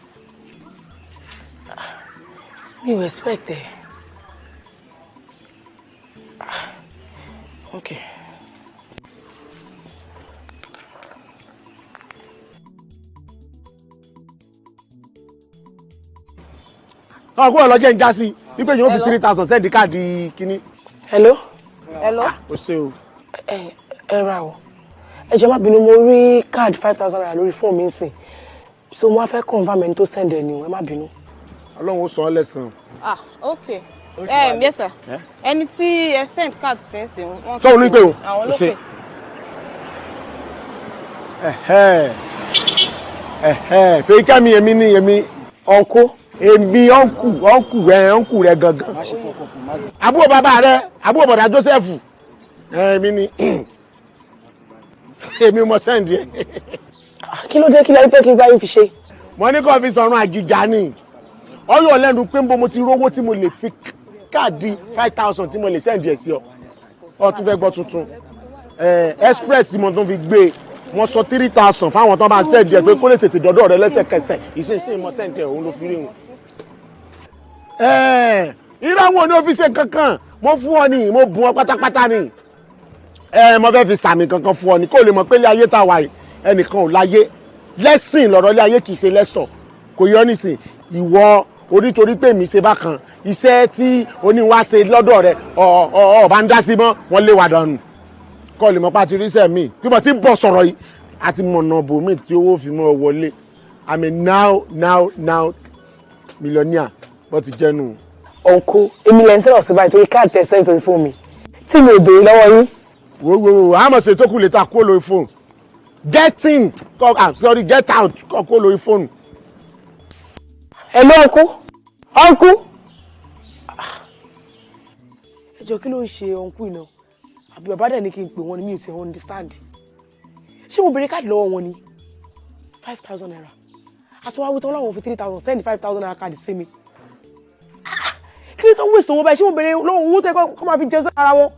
Mi ò expect ẹ. Okay. Kó ọlọ́jẹ́ ń já sí wípé yóò fi 3,000 send káàdì kínní. Hello? Ó ṣe o. Ẹ ra o. Ẹ jọ̀ọ́ má bínú mo rí card 5,000 naira lórí fóònù mi nsìn. So mo wá fẹ́ confirm ẹni tó send ẹ ni o, ẹ má bínú. Ọlọ́run ó sọ ọ́ lẹ́san. Okay. Yes sir. Ẹni tí ẹ send card sí nsìn wọ́n. Sọ wọn ní pé o. Àwọn ló pè. Fèyí kẹ́mi èmi ọ̀nkó èmi ọ̀nkù rẹ̀ gangan. Àbúrò bàbá rẹ̀ àbúrò bọ̀dá Joseph èmi ni èmi mo sẹ́ndì ẹ̀. Kí ló dé kí láyé fẹ́ kí n gbá yín fi ṣe? Mo ní kó fi sọ̀run àjìjà ni ọyọ lẹ́nu pé mo ti rówó tí mo lè fi káàdì 5,000 tí mo lè sẹ́ndì ẹ̀ sí ọ tún fẹ́ gbọ́ tuntun express tí mo tún fi gbé wọ́n sọ 3,000 fáwọn tó bá sẹ́ndì ẹ̀ pé kó lè tètè dọ́dọ̀ rẹ lẹ́sẹ̀kẹsẹ̀ ìsinsìnyí mo sẹ́ndì ẹ̀ òun ló fi rí wọn. irú àwọn ní ọ́fíìsì kankan mo fún ọ ni mo bùn ọ pátápátá ni mo fẹ́ fi sàmì kankan fún ọ ni kó lè mọ̀ pé ilé ayé tá a wà yìí ẹnìkan ò láyé lẹ́sìn lọ́rọ̀ ilé ayé kì í ṣe lẹ́sọ̀ kò yọ nísìn ìwọ onítorí pé mi ṣe bákan iṣẹ́ tí oníwà ṣe lọ́dọ̀ rẹ̀ ọ̀bá ń dá sí mọ́ wọ́n lé wa dànù kọ́ lè mọ̀ pa ti ríṣẹ́ mi bí mo ti bọ̀ sọ̀rọ̀ yìí àti mọ̀nà bòmí tí owó fi mọ́ wọlé I'm a now millionaire bó ti jẹ́nu. Ọ̀nkú èmi lẹ́yìn sẹ́wọ̀n sí báyìí torí káàdì tẹ̀ sẹ́yìn sórí fóònù mi tí mi ò béèrè lọ́wọ́ yín. wo àmọ̀ ṣe tó kù lè ta kó lórí fóònù get in get out kó lórí fóònù. Hello ọ̀nkú. Ẹ jọ̀ọ́ kí ló ń ṣe ọ̀nkú iná àbí bàbá dẹ̀ ní kí n pè wọ́n ní mi ò ṣe understand ṣé mo béèrè káàdì lọ́wọ́ wọn ni 5,000 naira àti wọ́n á wí tán láwọn fi 3,000 send 5,000 naira káàdì sí mi kí ni tó ń waste owó báyìí ṣé mo béèrè lọ́wọ́ owó tẹ́ kọ́ máa fi jẹun sí ara wọn.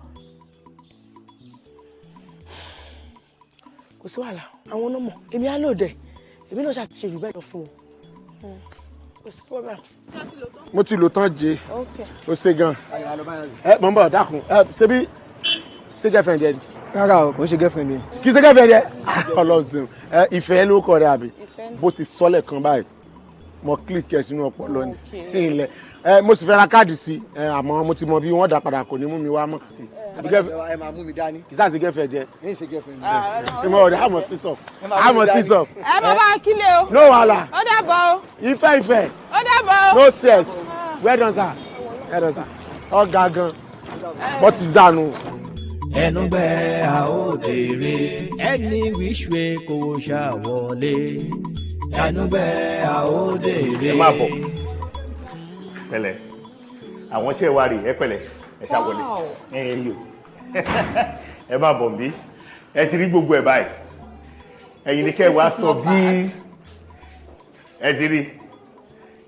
Kò sí wàhálà àwọn náà mọ̀ èmi á lò dẹ̀ èmi náà ṣàtìṣe jù bẹ́ẹ̀ lọ fún wọn. Kò sí problem. Mo ti lò tán jẹ o ṣe gan mọ̀ n bọ̀ dákun ṣebí ṣe girlfriend yẹn. Rárá o kò ń ṣe girlfriend yẹn. Kì í ṣe girlfriend yẹn ọlọ́sìn ìfẹ́ ló kọ rẹ àbí bó ti sọ́lẹ̀ kan báyìí mo click ẹ sínú ọpọlọ ni ilẹ̀ mo sì fẹ́ ra káàdì sí àmọ́ mo ti mọ bí wọ́n dà padà kò ní mú mi wá mọ́. ẹ máa mú mi dání. kì í sáà ti gẹ́fẹ̀ jẹ. ní ìṣe gẹ́fẹ̀ mi. ṣé mo ọ̀dà àmọ̀ sí sọ àmọ̀ sí sọ. ẹ bá bá kílẹ̀ o. no wàhálà. ó dàbọ̀ o. ìfẹ́. ó dàbọ̀ o. no stress. well done sir. ọ̀gá gan wọ́n ti dànù. ẹnugbẹ́ àódèrè ẹni wíṣùwé kò ṣàwọlé ẹnugbẹ́ àódèrè. ẹ má bọ̀ pẹ̀lẹ́ àwọn ṣe wá rí ẹ pẹ̀lẹ́ ẹ ṣàwọlé ẹ yò ẹ má bọ̀ bí ẹ ti rí gbogbo ẹ báyìí ẹ̀yin ni kẹ́ ẹ wá sọ bí ẹ ti rí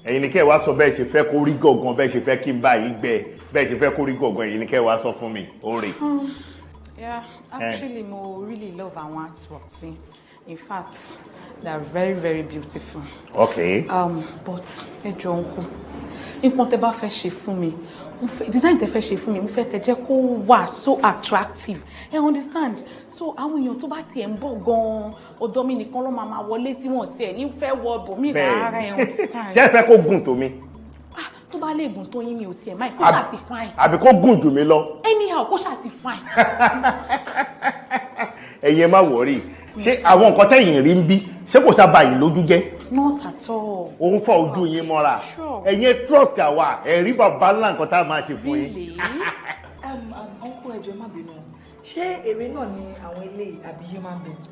ẹ̀yin ni kẹ́ ẹ wá sọ bẹ́ẹ̀ ṣe fẹ́ kó rí gọ̀gàn bẹ́ẹ̀ ṣe fẹ́ kí n báyìí gbẹ bẹ́ẹ̀ ṣe fẹ́ kó rí gọ̀gàn ẹ̀yin ni kẹ́ ẹ wá sọ fún mi ó rè. Yeah, actually, mo really love our artworks. In fact, they are very, very beautiful. Okay. But ẹ jọ̀ọ́ uncle, nǹkan tẹ́ bá fẹ́ ṣe fún mi, design tẹ́ fẹ́ ṣe fún mi, mo fẹ́ kẹ́ jẹ́ kó wà so attractive. You understand? So àwọn èèyàn tó bá tiẹ̀ ń bọ̀ gan-an, ọ̀dọ̀ mi nìkan ló máa wọlé tí wọ́n tiẹ̀ ní fẹ́ wọ bòmí rárá. You understand? Ṣé ẹ fẹ́ kó gùn tó mi? Tó bá lè gùn tó yín mi ò tiẹ̀ máa kó ṣáà ti fine. Àbí kó gùn jù mí lọ. Anyhow kó ṣáà ti fine. Ẹ̀yin ẹ má wọrí ṣé àwọn nǹkan tẹ̀yìn rí ń bí ṣé kò sábà yìí lójú jẹ́. Not at all. Òun fọ ojú yín mọ́ra ẹ̀yin trust àwa ẹ̀rí bàbá ńlá nǹkan tá a máa ṣe fún yín. Uncle ẹjọ má bínú ṣé èrè náà ni àwọn eléyìí àbí human being.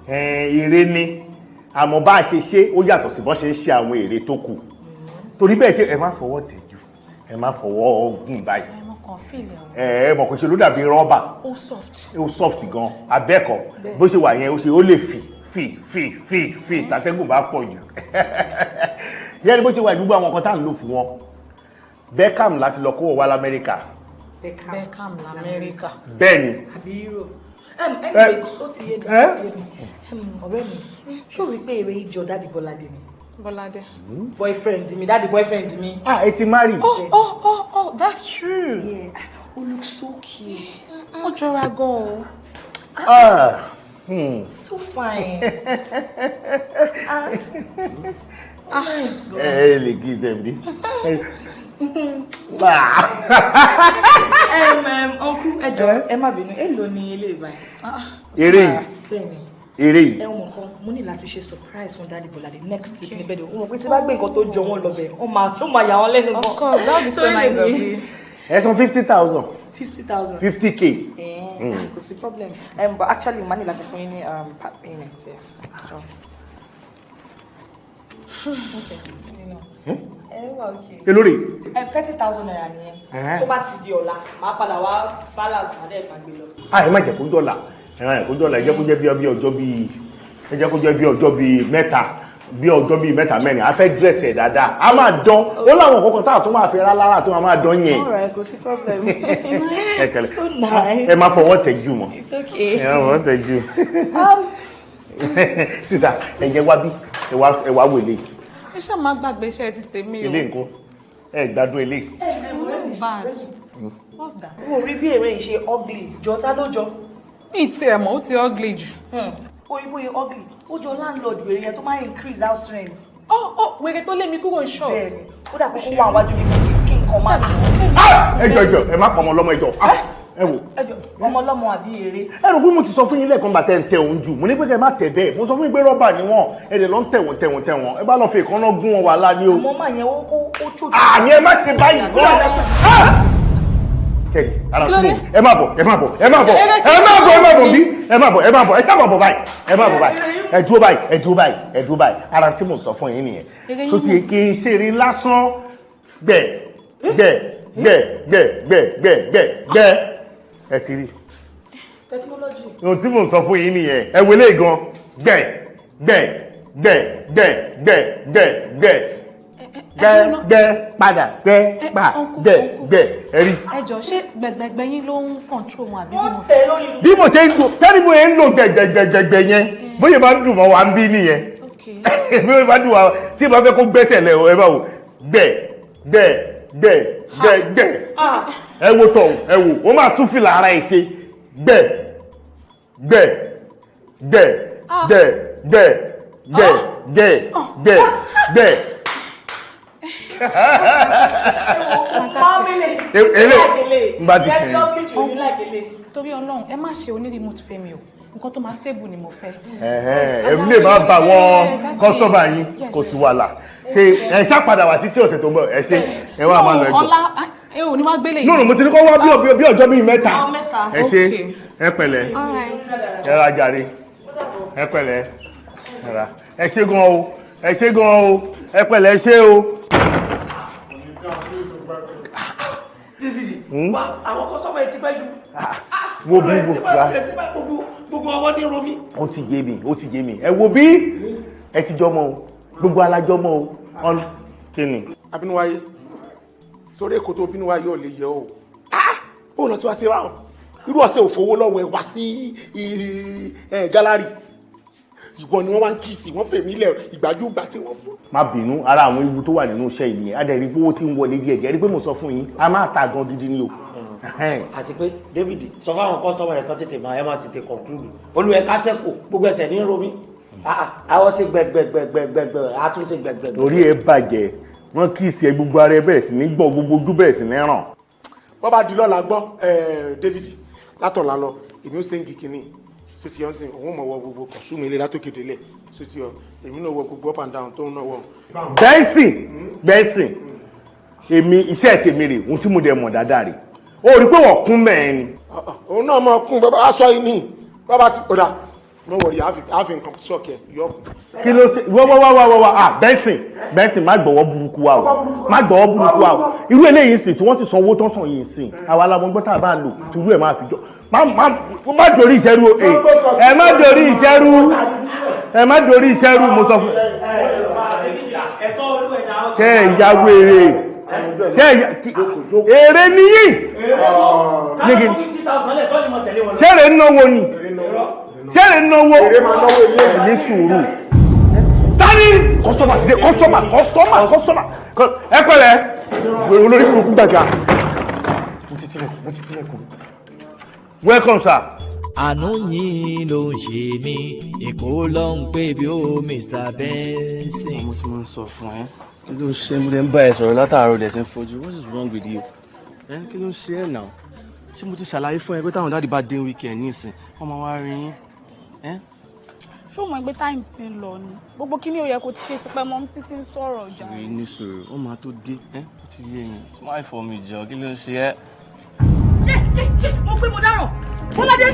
Èrè ni àmọ́ bá a ṣe ṣe ó yàtọ̀ sí bọ́n ṣe ń ṣe àwọn èrè tó kù torí bẹ́ẹ̀ ṣe ẹ má fọwọ́ tẹ̀jú ẹ má fọwọ́ gùn báyìí ẹ mọ̀ kò ṣe ló dàbí rọ́bà ó soft gan abẹ́kọ̀ bó ṣe wà yẹn ó lè fì tàtẹ́gùn bá pọ̀ jù yẹ́nì bó ṣe wà gbogbo àwọn kan tá à ń lò fún wọn Beckham láti lọ kó wọ wá lamẹ́ríkà. Beckham lamẹ́ríkà. bẹ́ẹ̀ni. àbí Europe. Anyways ó ti yé mi ọ̀rẹ́ mi ṣó rí pé èrè ìjọ dáàdì Bọ́ládé ni. Bọ́ládé. Boyfriend mi, daddy boyfriend mi. Ẹ ti marry. Oh, that's true. Yeah. Oh, look so cute. Ó jọra gan o. So fine. Lè give them bí. Uncle, ẹ jọ̀ọ́, ẹ má bínú, èló ni ilé ìbáyìí? Eré yìí. Bẹ́ẹ̀ni. Eré yìí. Ẹ mọ̀ kan, mo ní láti ṣe surprise fún Daddy Bọ́ládé next week ní bẹ́ẹ̀ o. Mo pé tí bá gbé nǹkan tó jọ wọ́n lọ bẹ̀, ó máa yà wọ́n lẹ́nu gan. Of course, that would be so nice of you. Ẹ san 50,000. 50,000. 50K. Kò sí problem. But actually, mo ní láti fún yín ní part payment. So. Okay. Elórí. 30,000 naira nìyẹn. Tó bá ti di ọ̀la, màá padà wá balance àdé ìpàgbé lọ. Ẹ má jẹ́ kó dọ́là. Ẹ má jẹ́ kó dọ́là. Ẹ jẹ́ kó jẹ́ bí ọjọ́ bíi mẹ́ta. Bí ọjọ́ bíi mẹ́ta mẹ́rin. A fẹ́ dress ẹ̀ dáadáa. A máa dán. Ó láwọn kọ̀ọ̀kan táà tó máa fi rá lára tó máa dán yẹn. All right, kò sí problem. Ẹ kẹlẹ̀. So nice. Ẹ má fọwọ́ tẹ̀jú mọ́. It's okay. Ẹ má fọwọ́ tẹ̀jú. Sísà, ẹ jẹ́ wá bí. Ẹ wá wèlé. Ẹ ṣáà má gbàgbé iṣẹ́ ti tèmi o. Ilé nǹkan. Ẹ gbádùn ilé. Bad. What's that? Mo rí bí èrè ìṣe ugly. Jọ ta ló jọ? Mi ti ẹ̀ mọ̀, ó ti ugly jù. Orí bóyá ugly. Ó jọ landlord wèrè yẹn tó máa increase house rent. Wèrè tó lé mi kúrò ní ṣọ́ọ̀. Bẹ́ẹ̀ni, ó dà kókó wà wájú mi kí n kàn máa. Ẹjọ́ ẹ má pọ̀ ọmọ ọlọ́mọ ẹjọ́. Ẹ wò. Ọmọ ọlọ́mọ àbí eré. Ẹ rò pé mo ti sọ fún yín lẹ́ẹ̀kan gbà tẹ́ ń tẹ òun jù. Mo ní pé kẹ́ má tẹ̀ bẹ́ẹ̀. Mo sọ fún yín pé rọ́bà ni wọ́n. Ẹ dẹ̀ lọ ń tẹ̀wọ̀n. Ẹ bá lọ fi ìkànnà gún wọn wàhálà ni o. Àmọ́ máa yẹn ó tó. Àní ẹ má ṣe báyìí. Kẹ́ni, ara fún mi. Ẹ má bọ̀ bí. Ẹ má bọ̀ báyìí. Ẹ dúró báyìí. Ara tí mo sọ fún yín nìyẹn. Tó ti yẹ kí n ṣeré lásán. Gbẹ̀. Ẹ ti rí. Technology. Ohun tí mo sọ fún yín nìyẹn. Ẹ wọlé gan. Gbẹ̀. Padà. Ẹ rí. Ẹ jọ̀ọ́ ṣé gbẹ̀gbẹ̀gbẹ̀ yín ló ń control wọn àbí bí mo ṣe ń lò tẹ́lẹ̀ mo ń lò gbẹ̀gbẹ̀gbẹ̀ yẹn bóyá bá ń dùn mọ́ wa ń bí nìyẹn bóyá bá dùn wa tí ìbá fẹ́ kó gbẹ́sẹ̀ lẹ̀ ẹ bá wò gbẹ̀ ẹ wo tọ̀ ẹ wò ó máa tún fìlà ara ẹ̀ ṣe gbẹ̀ Torí Ọlọ́run ẹ má ṣe oní remote fẹ́mi o nǹkan tó máa stable ni mo fẹ́. ẹ̀rù lè máa bá wọn kọ́sọ́mà yín kò sí wàhálà ẹ ṣàpadà wá títí ọ̀sẹ̀ tó ń bọ̀ ẹ ṣe ẹ wá máa lọ ẹjọ́. ọlá ẹ ò ní wá gbélé yìí. nínú mo ti ní kó wá bí ọjọ́ bíi mẹ́ta ẹ ṣe ẹ pẹ̀lẹ́ ẹ ra jàre ẹ pẹ̀lẹ́ ẹ ṣe gan o ẹ ṣe gan o ẹ pẹ̀lẹ́ ẹ ṣe o. àwọn kọ́sọ́mà ẹ ti pẹ́ jù. wo bí gbogbo ọwọ́ ní romi. ó ti yé mi ẹ wo bí ẹ ti jọmọ o gbogbo alájọmọ o ọ̀n kíni. Abínúwáyé torí èkó tó bínúwáyé ò lè yẹ o ó lọ tí wàá ṣe wá irú ọ̀sẹ̀ òfowó lọ́wọ́ ẹ wá sí gálárì ìwọ ni wọ́n wá ń kíìsì wọ́n fèmí ilẹ̀ ìgbàjúgbà tí wọ́n fún. má bínú ara àwọn ewu tó wà nínú iṣẹ́ ìnìyẹn adẹ̀rí pé owó tí ń wọlé díẹ̀ jẹ́rí pé mo sọ fún yín a máa ta gan gidi ni o. àti pé David sọ fáwọn kọ́sítọ́mù rẹ̀ kan tètè máa ẹ máa tètè conclude olùwẹ̀ kásẹ̀kù gbogbo ẹsẹ̀ ní romi àwọn ṣe gbẹgbẹgbẹgbẹgbẹ àtúnṣe gbẹgbẹgbẹ. orí ẹ bàjẹ́ wọ́n kíìsì ẹ gbogbo ara ẹ bẹ̀rẹ̀ sí ní gbọ̀n gbogbo ojú bẹ̀rẹ̀ sí ní ràn. wọ́n bá di lọ́la gbọ́ David látọ̀la lọ èmi ó ṣe ń kìkìnnì sotí ọ sìn òun mọ̀ wọ gbogbo kọ̀sùmù ilé látòkèdè lẹ̀ sotí ọ èmi náà wọ gbogbo up and down tó ń náà wọ. Benson èmi iṣẹ́ tèmi rè ohun tí mo dẹ̀ mọ̀ dáadáa rè ó rí pé wọ́n kún mẹ́ẹ̀ ni. òun náà mọ̀ kún bàbá aṣọ yìí ní bàbá ti kódà mo wọ̀rí àfi nǹkan sọ̀kẹ́ yọ̀ọ̀kù. kí ló ṣe wá Benson má gbọ́wọ́ burúkú wa o irú eléyìí sìn tí wọ́n ti san owó tán sàn yìí sìn àwa alamọ̀gbọ́n tá a bá lò tìrú ẹ̀ máa fi jọ má dorí ìṣẹ́rú ẹ má dorí ìṣẹ́rú mo sọ fún ṣe ìyàwó èrè èrè níyì ṣe èrè náwó ni ṣe èrè náwó ní sùúrù tani kọ́sọ́mà ẹ pẹ̀lẹ́ olórí burúkú gbàgbà mo ti tilẹ̀kùn. Welcome, sir. Àánú yín ló ń ṣe mí, Èkó ló ń pè bí ó Mr. Benson. Mo ti máa ń sọ fún ẹ. Kí ló ń ṣe mo dé ń bá ẹ sọ̀rọ̀ látàárọ̀ dẹ̀ ṣe ń fojú? What is wrong with you? Kí ló ń ṣe ẹ̀ náà? Ṣé mo ti ṣàlàyé fún ẹ pé táwọn dáàdì bá dé weekend nísìn, wọ́n máa wá rí yín? Ṣé o mọ̀ pé time ti ń lọ ni? Gbogbo kí ni ó yẹ kó ti ṣe tipẹ́ mọ́ mi títí ń sọ̀rọ̀ ọjà. Ṣé ní sọ̀rọ̀? Wọ́n máa tó dé. Ó ti yé yín. Smile for me jọ, kí ló ń ṣe ẹ́? Mo gbé mo dáràn Bọ́ládé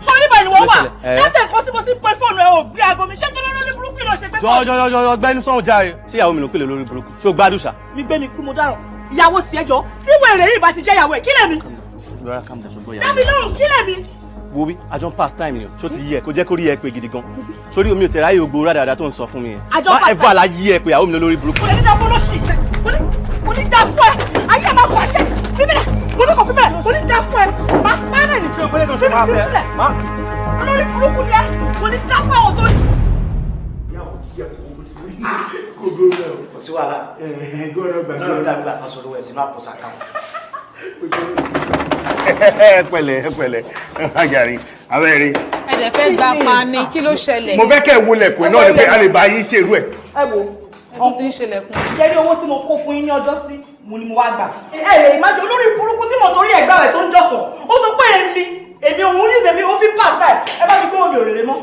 sọ nígbà ìlú wọn wà láti ẹ̀kọ́ tí mo ti ń pẹ́ fóònù ẹ̀ ò gbé aago mi ṣé tó lórí burúkú ìlọ ṣe gbé fóònù. jọjọjọjọ gbẹ́ni sọ̀hún járe ṣé ìyàwó mi ló pèlè lórí burúkú ṣé o gbádùn ṣá. mi gbé mi kú mo dáràn ìyàwó tiẹ̀ jọ tí wèrè yìí bá ti jẹ́ ìyàwó ẹ̀ kí lèmi. lọ́ra kàm dẹ̀ ṣùgbọ́n ìyàwó. dábì lóhùn kí lèmi. wo bí àjọ ń pass time ni o ṣó ti yí ẹ kó jẹ́ kó rí ẹ pé gidi gan sórí omi ò tẹ̀ ráyè gbogbo rádàrádà tó ń sọ fún mi yẹn. àjọ pass time. má ẹ fọ́ àlá yí ẹ pé ìyàwó mi lórí burúkú. kò ní dá fọlọ́ sí kò ní dá fún ẹ ayé ẹ má bọ̀ ẹ fíbílẹ̀ mo ní kò fíbílẹ̀ kò ní dá fún ẹ má rẹ̀ ní tí o gbélé kan ṣe máa fẹ́ olórí burúkú ni ẹ kò ní dá fún àwọn tó ní. kò sí wàhálà lọ́rọ̀ dàbí àtọ́ sọ̀rọ̀ ẹ̀ sínú àpòsà kan. ẹ pẹ̀lẹ́ ajari abẹ́rẹ́. ẹ̀dẹ̀ fẹ́ gba pani kí ló ṣẹlẹ̀. mo fẹ́ kẹ́ ẹ̀ wọlé pé náà ni pé a lè bá yín ṣèrú ẹ̀. ẹ wo ẹ̀sùn ti ń ṣẹlẹ̀ kún. jẹ́rí owó tí mo kó fún yín ní ọjọ́ sí mo ni mo wá gbà. ẹ lè má jẹ olórí burúkú tí mo torí ẹ̀ gbà rẹ̀ tó ń jọ̀sọ̀ ó sọ pé èmi òun ní ìsẹ̀mí ó fi pass time ẹ bá mi gbé omi òrèlè mọ́.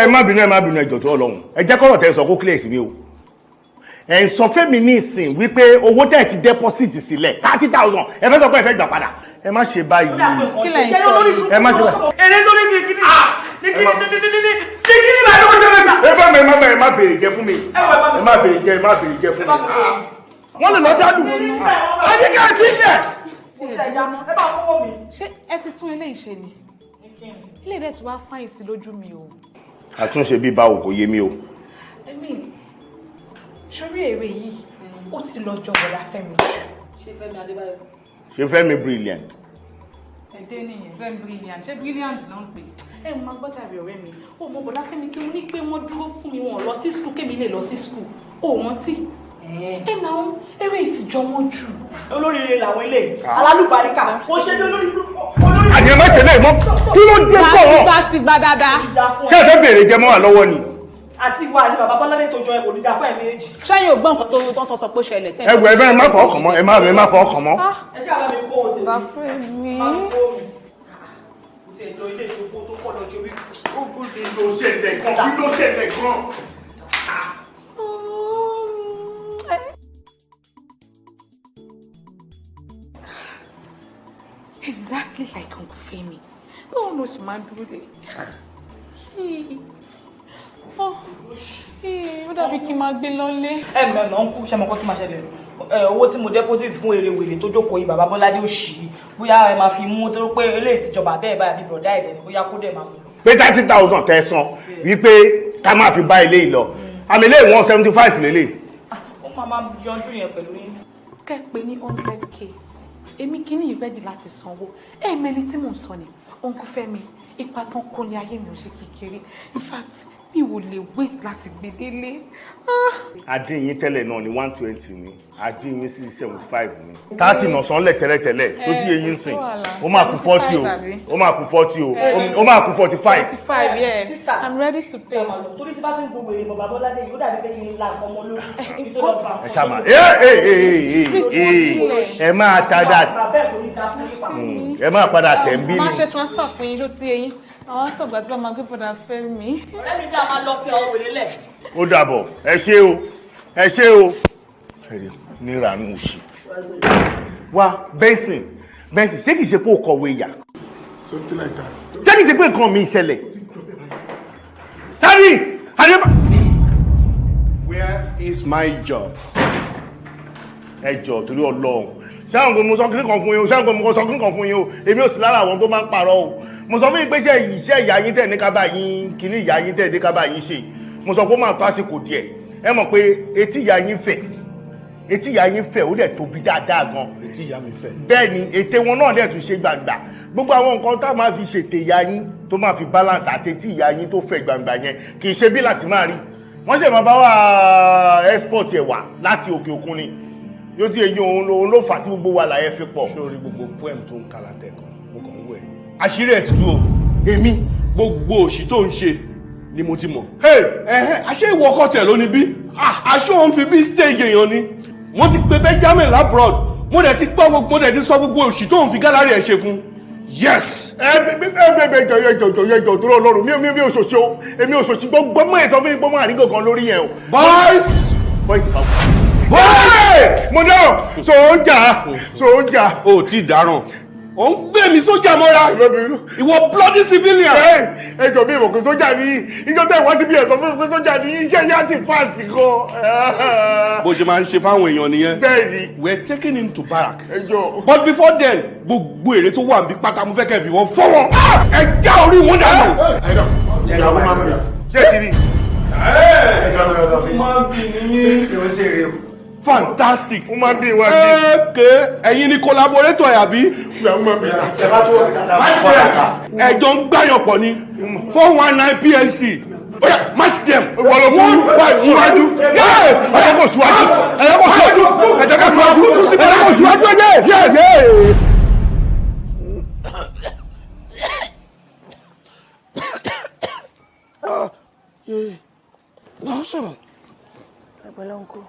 ẹ má bínú ẹjọ́ tó Ọlọ́run ẹ jẹ́ kọ́rọ̀ tẹ́ sọ kó clear sí mi o ẹ ń sọ fẹ́mi ní ìsìn wípé owó tẹ́ ti deposit sílẹ̀ 30,000 ẹ fẹ́ sọ pé ẹ fẹ́ gbà padà ẹ má ṣe báyìí. kí lẹ̀ ń sọ yìí. ẹ má ṣe báyìí. èrè lórí kìkìnì kìkìnì bá yọ ọjọ́ mẹ́ta. ẹ má béèrè jẹ fún mi ẹ má béèrè jẹ fún mi. wọ́n lè lọ dádù àdìgẹ́ ẹ ti lẹ̀. ṣé ẹ ti tún ilé ìṣe ni ilé ìdẹ́ tí wàá fáyìn sí lójú mi o. àtúnṣe bí báwo kò yé mi o. sórí èrè yìí ó ti lọ jọ bọ̀dá Fẹ́mi jù. ṣé Fẹ́mi Adébáyọ̀. ṣé Fẹ́mi brilliant. ẹ̀dẹ́ nìyẹn Fẹ́mi brilliant ṣé brilliant náà ń pè é mo máa gbọ́jà rẹ̀ ọ̀rẹ́ mi ó mọ bọ̀dá Fẹ́mi kí mo ní pé wọ́n dúró fún mi wọn lọ sí skul kémi lè lọ sí skul ó rántí. ẹ náà eré ìtìjọ wọn jù. olóríire làwọn ilé alálùbáríkà kò ṣe bí olórí. àyè má ṣe lẹ́yìn mọ́ kí ló dé kọ́ ọ. bá ti gba dáadáa. ṣé ẹ fẹ́ béèrè jẹ mọ́ wà lọ́wọ́ ni. àti ìwọ àti bàbá Bọ́ládé tó jọ ẹ kò ní dá fún ẹ̀mí èjì. ṣẹ́yìn ò gbọ́ nǹkan tó sọ pé ṣẹlẹ̀ tẹ́ ẹ ẹ má fọ ọkàn mọ́ ẹ má fọ ọkàn mọ́. ẹ ṣe àbá mi kó o tèmi. bá fẹ́ mi. kò sí ẹjọ́ ilé ìdókòwò tó pọ̀ lọ́jọ́ bí. kí ló ṣẹlẹ̀ gan. Exactly like Uncle Femi. Báwo ló ṣe máa dúró dé? Ó dàbí kí n máa gbé lọ́lé. Mẹ́mọ̀ ń kú ṣẹ́mọ̀kọ́ tó máa ṣẹlẹ̀. Owó tí mo deposit fún èrè wèrè tó jókòó yìí bàbá Bọ́ládé ò ṣì bóyá ẹ máa fi mú tó pé eléyìí tìjọba bẹ́ẹ̀ báyà bí bọ̀dá ẹ̀dẹ̀ bóyá kó dẹ̀ máa mú. pé 30,000 tẹ̀sán wípé ká máa fi bá ilé ìlọ àmì ilé ìwọ̀n 75 lélẹ̀. Ó máa yanjú yẹn pẹ̀lú yín. Kẹ́ pé ní 100k. Èmi kì í ní ìrẹ́dì láti sanwó. Ẹ̀ẹ̀mẹ́ni tí mò ń sọ ni, Uncle Femi, ipa tán kó ní ayé mi ò ṣe kékeré. In fact, mi ò lè wait láti gbé délé. Adín yín tẹ́lẹ̀ náà ni 120 ni, adín yín sí 75 ni. 30 nà sán lẹ̀ tẹ́lẹ̀tẹ́lẹ̀ tó tí eyín sìn, ó máa kú 40 o, ó máa kú 40 o, ó máa kú 45. 45, yeah. Sister, I'm ready to pay. Torí tí bá ti ń gbogbo èrè bàbá Bọ́ládé yìí, ó dàbí pé kí n la nǹkan ọmọ lórí. Ẹ ṣáà ẹ máa tada ẹ máa padà tẹ̀ ń bí Má mi. ṣe transfer fún yín ló tí eyín. Àwọn sọ̀gbà tí bá máa gbé bọ̀dà fẹ́ mi. Ọ̀rẹ́ mi jẹ́ a máa lọ fi ọwọ́ wèrè lẹ̀. Ó dàbọ̀ ẹ ṣé o ẹ ṣé o ẹ̀rí nírànú òṣì. Wá Benson ṣé kìí ṣe pé ó kọ̀wé ìyà? Something like that. Ṣé kìí ṣe pé nǹkan mi ìṣẹ̀lẹ̀? Tani Adébá. Where is my job? Ẹ jọ̀ọ́ torí Ọlọ́run ṣáà ń gbé mo sọ kíní kan fún yín o ṣáà ń gbé mo sọ kíní kan fún yín o èmi ò sí lára àwọn tó máa ń parọ́ o mo sọ fún yín pé iṣẹ́ ìyá yín tẹ̀ ní kábà yín kíní ìyá yín tẹ̀ ní kábà yín ṣe mo sọ pé ó máa tó àsìkò díẹ̀ ẹ mọ̀ pé etí ìyá yín fẹ̀ ó dẹ̀ tóbi dáadáa gan. Etí ìyá mi fẹ̀. Bẹ́ẹ̀ ni ètè wọn náà dẹ̀ tún ṣe gbangba gbogbo àwọn nǹkan tá a máa fi ṣètè ìyá yín tó máa fi balance àti etí ìyá yín tó fẹ̀ gbangba yẹn kì í ṣe bí láti máa rí wọ́n ṣe máa bá wa export ẹ̀ wá láti òkè òkun ni yóò ti èyí òun ló fà tí gbogbo wa láyé fi pọ̀. Sórí gbogbo poem tó ń kala tẹ̀kan mo kàn ń wẹ̀ ni. Àṣírí ẹ̀ tutù o. Èmi. Gbogbo òṣì tó ń ṣe ni mo ti mọ̀. Àṣé ìwọ ọkọ tẹ̀ ló ní bí? Aṣọ òun fi bí stage èèyàn ni. Mo ti pe Benjamin labroad. Mo dẹ̀ ti gbọ́ gbogbo mo dẹ̀ ti sọ gbogbo òṣì tó ń fi gálárì ẹ̀ ṣe fún. Yes. Ẹjọ tó lọ lọ́rùn mi ò ṣòṣì o èmi ò ṣòṣì gbogbo mọ́ ẹ̀ sọ fún mi gbogbo àrígò kan lórí yẹn o. Boys mo dáhùn so ń jà. O ti dáràn. Ó ń gbé mi sójà mọ́ra. Ìwọ bloody civilian. Ẹjọ bí ìmọ̀ pé sójà ní ìjọ tẹ̀ wá sí bí ẹ̀sọ́ fún pé sójà ní iṣẹ́ yá ti fast gan. Bó ṣe máa ń ṣe fáwọn èèyàn nìyẹn. Bẹ́ẹ̀ni. We're taking him to barrack. Ẹjọ. But before then, gbogbo èrè tó wà níbi pátá mo fẹ́ kẹ́ fi wọ́n fọ́ wọn. Ẹ já orí wọn dànù. Ìyàwó máa ń bẹ̀. Ṣé ti rí? Máa ń bì ní. Ṣé o ṣe rí o? Fantastic. Ó máa ń bí ìwà bí. Ẹ̀yin ni collaborator ẹ̀ àbí? Ẹjọ́ ń gbáyàn pọ̀ ni 419 PLC. Oya match them. Wọ́n síwájú. Ẹ̀jẹ̀ kò síwájú. Yes. Ẹ̀pẹ̀lẹ́ ńkọ́.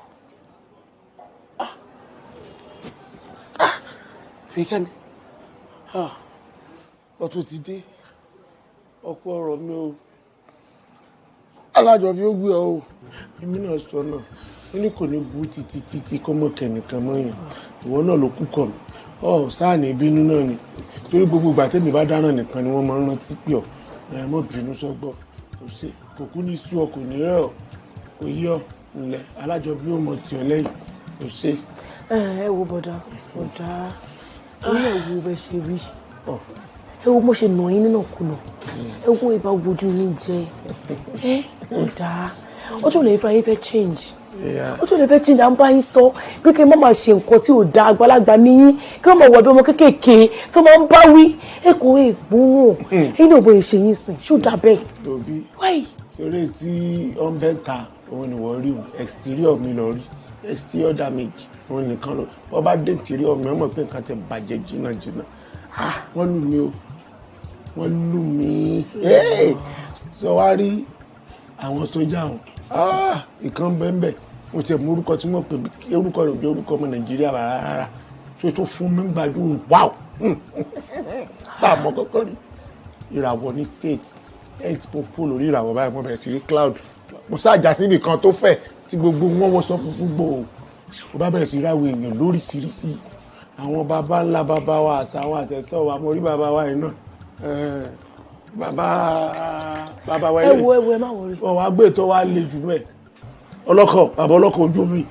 Fíkẹ́mi, ọtún ti dé, ọkọ ọ̀rọ̀ mi o, alájọ bí ó gbé ọ o, èmi náà sọ náà, ó ní kò ní bú títí kọ́mọ kẹ̀nìkan mọ́yàn, ìwọ náà ló kú kọ̀ mí, sáà ní bínú náà ni, torí gbogbo ìgbà tẹ́mi bá dáràn nìkan ni wọ́n máa ń rántí pé ẹ mọ́ bínú sọ́gbọ́, kò kú ní sú ọ kò ní rẹ̀ ọ, kò yí ọ ńlẹ̀, alájọ bí ó mọ̀ tì ọ lẹ́yìn, kò ṣe. Ẹ wo bọ̀dá orí ẹ̀ wo bẹ ṣe rí ẹ wo mo ṣe nà yín nínà kùnà ẹ wo ìbá wojú mi jẹ ọ̀dà ọjọ́ lè fẹ́ fẹ́ change ọjọ́ lè fẹ́ change à ń bá yín sọ pé kí n má máa ṣe nǹkan tí ò da àgbàlagbà níyín kí wọ́n máa wọ̀ bí ọmọ kéékèèké tó máa ń bá wí ẹ kò ẹ gbóhùn ẹ̀yin náà bóyá ṣe yín sìn ṣó dà bẹ́ẹ̀. Òbí ṣeré tí ó ń bẹ́ ta òun ni wọ́n rí o exterior mi lọ rí exterior damage òun nìkan lọ wọ́n bá dé interior mi ọmọ pé nǹkan ti bàjẹ́ jìnnàjìnnà wọ́n lù mí o wọ́n lù mí sọ wá rí àwọn sójà wọn ìkan bẹ́ẹ̀ mo ti mú orúkọ tí wọ́n pè mí orúkọ rẹ̀ bí orúkọ ọmọ Nàìjíríà rárá so tó fún mi gbájú wow star mọ́ kọ́kọ́ rí ìràwọ̀ ní state ẹ̀ tí mo kú lórí ìràwọ̀ báyìí mo bẹ̀rẹ̀ sí rí cloud mo ṣáàjà síbi kan tó fẹ̀ tí gbogbo wọn wọ́n sọ funfun gbòò mo bá bẹ̀rẹ̀ sí ráwọ̀ èèyàn lóríṣiríṣi àwọn baba ńlá baba wa àṣà àwọn àṣẹṣọ wa mo rí baba wa yìí náà baba wa ilé ẹ má wọrí wọn wá gbé tó wá le jù mẹ bàbá ọlọ́kọ̀ ojú omi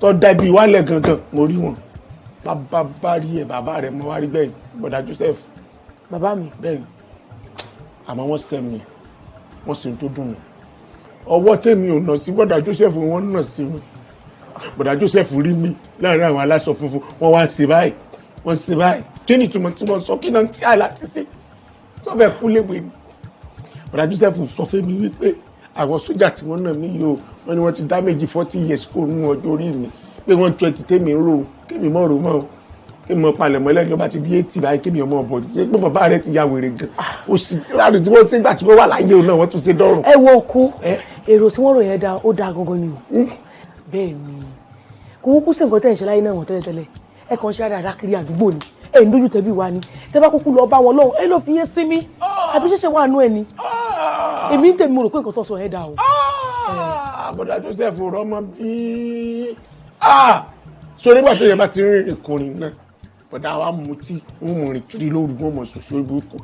tó dàbí wálẹ̀ gangan mo rí wọn bàbá bá rí ẹ bàbá rẹ mo wá rí bẹ́ẹ̀ bọ̀dá Joseph bàbá mi bẹ́ẹ̀ àmọ́ wọ́n sẹ́ mi wọ́n sì ń tó dùn mí ọwọ́ tèmi ò nà sí bọ̀dá Joseph wọ́n nà sí mi bọ̀dá Joseph rí mi láàrin àwọn aláṣọ funfun wọ́n wá ṣe báyìí wọ́n ṣe báyìí kí ni ìtumọ̀ tí wọ́n sọ kí náà tí àìlá ti ṣe sọ́fẹ̀ kú léwe mi bọ̀dá Joseph sọ fún mi wípé àwọn sójà tí wọ́n nà mí yìí o wọ́n ní wọ́n ti damage 40 years kó nínú ọjọ́ orí mi pé wọ́n 20 tèmi ń rò kémi mọ́ rò mọ́ o kémi mọ́ palẹ̀ mọ́ lẹ́yìn ọba ti di 80 báyìí kémi ọmọ ọ̀bọ̀ pé bàbá rẹ ti ya wèrè gan o sì láàrin tí wọ́n ṣe gbà tí wọ́n wà láyé o náà wọ́n tún ṣe dọ́rùn. ẹ wo kú èrò tí wọ́n rò yẹn da ó da gangan ni o bẹ́ẹ̀ ni kò kúkú sí nǹkan tẹ̀ ń ṣe láyé náà wọ́n tẹ́lẹ̀tẹ́lẹ̀ ẹ kàn ṣe àdáadáa kiri àdúgbò ni ẹ ń dójú tẹ̀bí wa ni tẹ bá kúkú lọ bá wọn lọ́hùn ẹ lọ fi yẹn sí mi àbí ṣẹ̀ṣẹ̀ wà nú ẹ ni èmi ń tèmi mo rò pé nǹkan tó sọ ẹ dà o. àbọ̀dá Joseph rọmọ bíi so nígbà tó yẹ bá ti rìnrìn kùnrin náà bọ̀dá wa mú tí wọ́n mú rìn kiri lóru wọ́n mọ̀ sòsò ìbúrúkú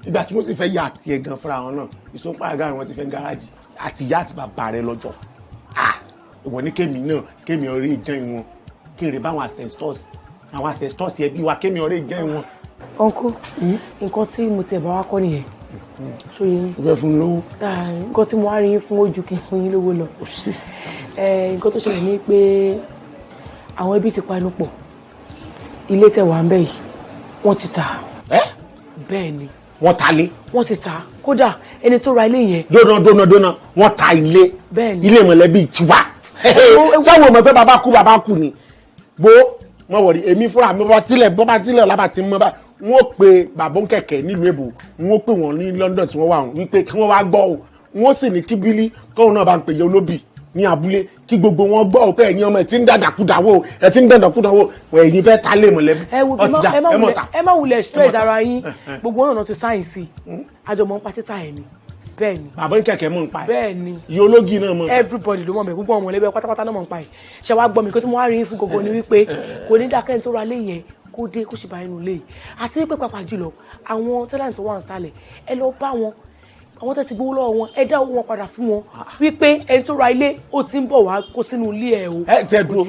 ìgbà tí wọ́n sì fẹ́ yà àti ẹ̀gàn fúnra wọn náà ìsopá àga wọn ti fẹ́ gáràjì àti ìyá àti bàbá rẹ lọ́jọ́ ìwọ ní kémi náà kémi ọ̀rẹ́ ìjẹ́ ìwọ̀n kí n rè báwọn ancestors ẹbí wa kémi ọ̀rẹ́ ìjẹ́ ìwọ̀n. ọ̀nkú nǹkan tí mo ti ẹ̀ bá wá kọ́ nìyẹn ṣó yẹn. o fẹ́ fún un lówó. nǹkan tí mo wá rí yín fún ojú kí n fún yín lówó lọ. nǹkan tó ṣẹlẹ̀ ní pé àwọn ẹbí ti panu pọ̀ ilé tẹ̀ wá ń bẹ̀ yìí wọ́n ti tà. bẹ́ẹ̀ ni. wọ́n ta lé. wọ́n ti tà kódà ẹni tó ra ilé yẹn. dóná wọ́n ta ilé. bẹ́ẹ̀ ni. ilé mọ̀lẹ́bí tiwa. sáwọn ọmọ pé bàbá kú ni bó mọ̀ wọ̀rí èmi fúnra mi bọ́ tilẹ̀ lábà tí mo bá wọ́n pe bàbá kẹ̀kẹ́ nílùú èbò wọ́n pè wọ́n ní London tí wọ́n wà wípé kí wọ́n wá gbọ́ o wọ́n sì ní kí bílí kóun náà bá ń pè yẹ olóbì ní abúlé kí gbogbo wọn gbọ́ ọ pé ẹ̀yin ọmọ ẹ̀ tí ń dàdàkúdàwó ẹ̀yin fẹ́ ta lé mọ̀lẹ́bí ọtí jà ẹ mọ̀ ta. ẹ má wulẹ̀ stress ara yín gbogbo wọn náà ti sáyẹ̀nsì àjọmọ̀ ń pa títà ẹ̀ ni bẹ́ẹ̀ ni. bàbá kẹ̀kẹ́ mọ̀ ń pa ẹ̀. bẹ́ẹ̀ ni. yológi náà mọ̀. everybody ló mọ̀ mẹ́ gbogbo ọmọ ẹlẹ́bẹ̀ pátápátá náà mọ̀ ń pa ẹ̀ ṣe wá gbọ́ mi kó tí mo wá rí yín fún gbogbo ni wípé kò ní dákẹ́ tó ra lé yẹn kó dé kó sì bá inú lé àti wípé pàápàá jùlọ àwọn tẹ́lẹ̀ntì wà ń sálẹ̀ ẹ lọ bá wọn àwọn tẹ́ ti gbowó lọ́wọ́ wọn ẹ dá owó wọn padà fún wọn wípé ẹni tó ra ilé ó ti ń bọ̀ wá kó sínú ilé ẹ o. ẹ tẹ dúró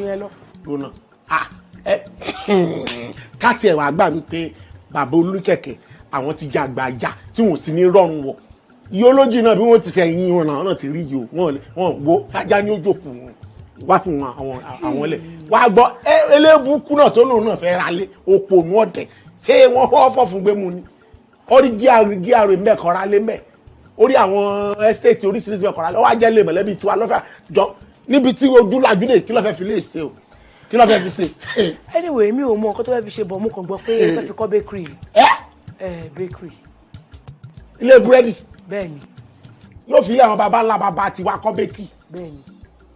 káàtì ẹ̀ wá gbà wípé bàbá olùkẹ̀kẹ́ àwọn ti jẹ àgbà ajá tí wọn ò sì ní rọrùn wọ yọlójì náà bí wọn ti sẹ́yìn wọn náà ti rí yìí o wọn wo ajá ní ojókù wá fún àwọn lẹ wá gbọ́ eléébùkú náà tó lòun náà fẹ́ ra lé òpònú ọ̀dẹ̀ ṣé wọ́n fọ́ fún gbé mu ni orí gíàrò mẹ́kọ̀ọ́ra lé mẹ́ orí àwọn ẹ́stéètì oríṣiríṣi mẹ́kọ̀ọ́ra lé wọ́n á jẹ́ lé mọ̀lẹ́bí tiwa lọ́fẹ̀ẹ́ jọ níbi tí ojú lajú lè kí ló fẹ́ fi lè ṣe o kí ló fẹ́ fi ṣe. anyway mi ò mọ nǹkan tó fẹ́ fi ṣe bọ̀ mo kàn gbọ́ pé ẹ fẹ́ fi kọ́ bakery. bakery. ilé búrẹ́dì. bẹ́ẹ̀ni. yóò fi ilé àwọn baba ńlá baba tiwa kọ́ bakery. bẹ́ẹ̀ni.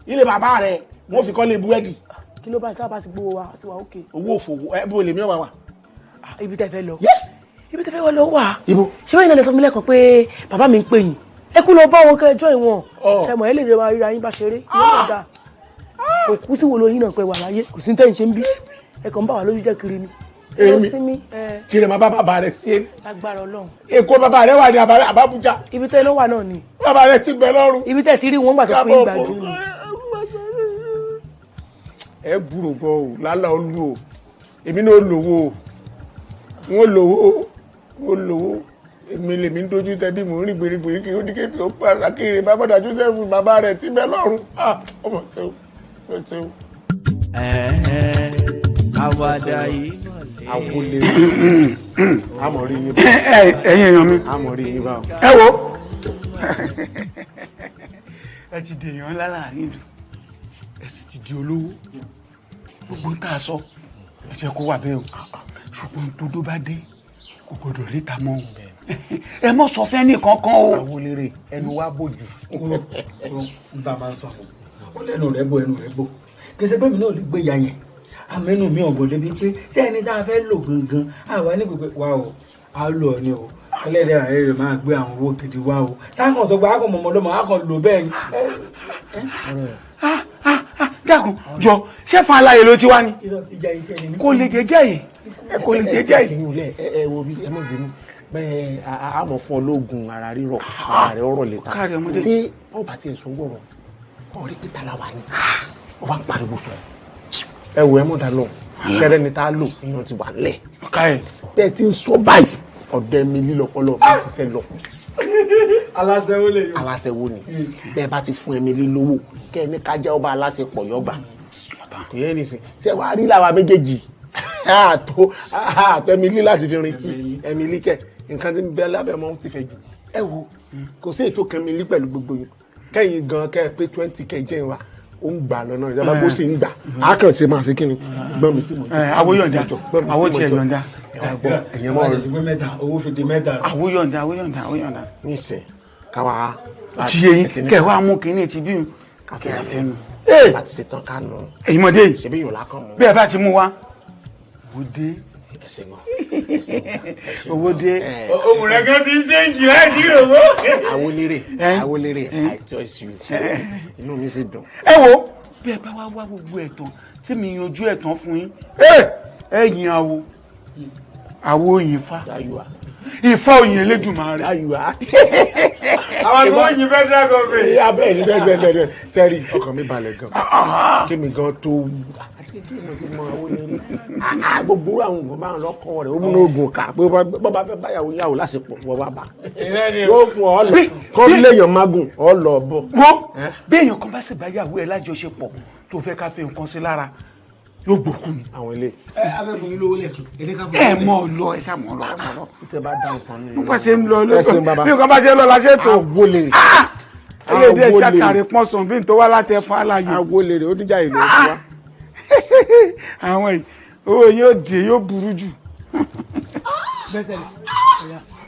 ilé bàbá rẹ̀ wọ́n fi kọ́ lé búrẹ́dì. kí ló bá tí wọ́n bá ti gbowó wa ti wà ókè. owó òfòwò ẹ bó lèmi ọ̀wà wa. ibi tẹ́ fẹ́ lọ. yes. ibi tẹ́ fẹ́ wọ́n lọ wà. ibo. ṣé wọ́n yìí náà lè sọ fún mi lẹ́kọ̀ọ́ pé bàbá mi ń pè yín ẹ kú lọ bá wọn kẹ́ ẹjọ́ ìwọ̀n ṣẹmọ̀ ẹ lè jẹ́ máa ríra yín bá ṣeré òkú sí wo lóyún náà pé wà láyé kò sí tẹ́yìn ṣe ń bí ẹ kàn ń bà wá lójú jẹ́ kiri ni. èmi kiri ma bá bàbá rẹ sí ẹni. lágbára Ọlọ́run. èkó bàbá rẹ wà ní Àbújá. ibi tẹ́ ló wà náà ni. bàbá rẹ ti bẹ lọ́rùn. ibi tẹ́ ti rí wọn gbà tó fún ìgbà jù ni. ẹ gbúrò gan o lálẹ́ olú o èmi náà lówó o wọ́n lówó èmi lèmi ń dojú tẹ bí mò ń rìn gbèrègbèrè kí ó ní kébi ó para kiri bàbá Joseph bàbá rẹ ti bẹ lọ́rùn ọmọ ṣeun ọmọ ṣeun. àwàdà yìí àwọlé àmọ̀rí yín bá ẹ̀yin èèyàn mi àmọ̀rí yín bá. ẹ wo ẹ ti di èèyàn ńlá láàrin ìlú ẹ sì ti di olówó gbogbo ń tà sọ ẹ jẹ́ kó wà bẹ́ẹ̀ o ṣùgbọ́n tó bá dé kò gbọdọ̀ ríta mọ́ o ẹ mọ̀ sọ fẹ́ nìkan kan o. àwọn olèrè ẹnu wa bójú. n ta máa ń sọ ọ lẹ́nu rẹ̀ bò ẹnu rẹ̀ bò kẹsẹ pé mi náà lè gbé ya yẹn àmẹ́nu mi ọ̀gbọ̀n débi pé ṣé ẹni tá a fẹ́ lò gangan àwa ní gbogbo wa o a lò ọ ni o ẹlẹ́dẹ̀ àárẹ̀ rẹ̀ máa gbé àwọn owó gidi wá o sáàkàn sọ pé a kàn mọ̀mọ́ lọ́mọ a kàn lò bẹ́ẹ̀ ni. dákun jọ ṣé fún aláyè ló ti wá ni kò lè jẹjẹ yìí kò lè jẹjẹ yìí. ẹ wo bí ẹ mọ̀ bínú bẹ́ẹ̀ a mọ̀ fún ọlọ́gùn ara rírọ̀ ara rẹ̀ ọ̀rọ̀ lè ta ṣé ọba tí ẹ sọ gbọ́rọ̀ ọ̀rí pété la wà ní ọba ń pariwo sọ ẹ wò ẹ mọ̀ dá lọ sẹ́rẹ́ ni tá a lò èèyàn ti wà lẹ̀ tẹ́ ẹ ti ń sọ báyìí ọ̀dọ̀ mi lílọ́pọ̀lọ́ mi ṣiṣẹ́ lọ. aláṣẹwó lè yọ. aláṣẹwó ni bẹ́ẹ̀ bá ti fún ẹ̀mí lílówó kẹ́ ẹ̀mí kájá ọba aláṣepọ̀ yọgbà kò yẹ nìsín ṣé wàá rí làwa méjèèjì àtọ́ ẹ̀mí lí láti fi rin tí ẹ̀mí lí kẹ̀ nǹkan tí ń bẹ lábẹ́ mọ́ ti fẹ́ jù ẹ wo kò sí ètò kẹ́mi lí pẹ̀lú gbogbo yín kẹ́yìn gan kẹ́ ẹ pé 20 kẹ́jẹ́ wa ó ń gbà lọ́nà ìjọba bó sì ń gbà á kàn ṣe máa fi kí ni gbọ́n mi sí mọ́tò. àwo yọ̀ǹda àwo tiẹ̀ yọ̀ǹda. ẹ̀yẹ́ mọ́ rẹ̀ ìwé mẹ́ta owó fi di mẹ́ta. àwo yọ̀ǹda àwo yọ̀ǹda àwo yọ̀ǹda. níṣẹ́ káwa. ti yé yín kẹ́ ẹ wá mú kínní ti bí kẹ́ ẹ fẹ́ nu. bá ti ṣetán ká nù. èyí mọ̀ dé yìí ṣebí yòó lákàn mọ́. bẹ́ẹ̀ bá ti mú wa owó dé. ẹsẹ̀ gan owó dé. ohun rẹ̀ kan ti ń ṣe ń jì láì tí rò wó. awolere I trust you inú mi sì dùn. ẹ wo bí ẹ bá wá wá gbogbo ẹ̀tàn tí mi yanjú ẹ̀tàn fún yín ẹ yin awo òyìn fa Ifá òyìn Elédùmarè. àwọn tó yin federal government. abẹ́ ní bẹ́ẹ̀ sẹ́rí ọkàn mi balẹ̀ gan kémi gan tó àti kékeré mo ti mọ awolere gbogbo àwọn nǹkan báwọn lọ́kàn rẹ̀ ó múná oògùn kà pé bọ́ba fẹ́ báyàwó yàwó lásìkò wọ́n bá bá yóò fún ọ lọ kọ́ léèyàn mágùn ọ lọ bọ̀. wọ́n bí èèyàn kan bá sì bá yàwó ẹ̀ lájọṣepọ̀ tó fẹ́ ká fi nǹkan sí lára yóò gbòkú mi. àwọn ilé. abẹ́fún yín lówó lẹ́kùn ẹ mọ̀ lọ ẹ sá mọ̀ lọ. ṣíṣe bá dá nǹkan ní. nípa ṣe ń lọ lóko bí nǹkan bá ṣe lọ la ṣe tó. awolere. ẹlẹ́dẹ̀ ṣàkàrẹ̀ pọ́nsọ̀n bí n tó wá láti ẹ̀fọn aláyè. awolere ó níjà ìlú ọ̀ṣun wa. àwọn yìí owó yóò dé yóò burú jù.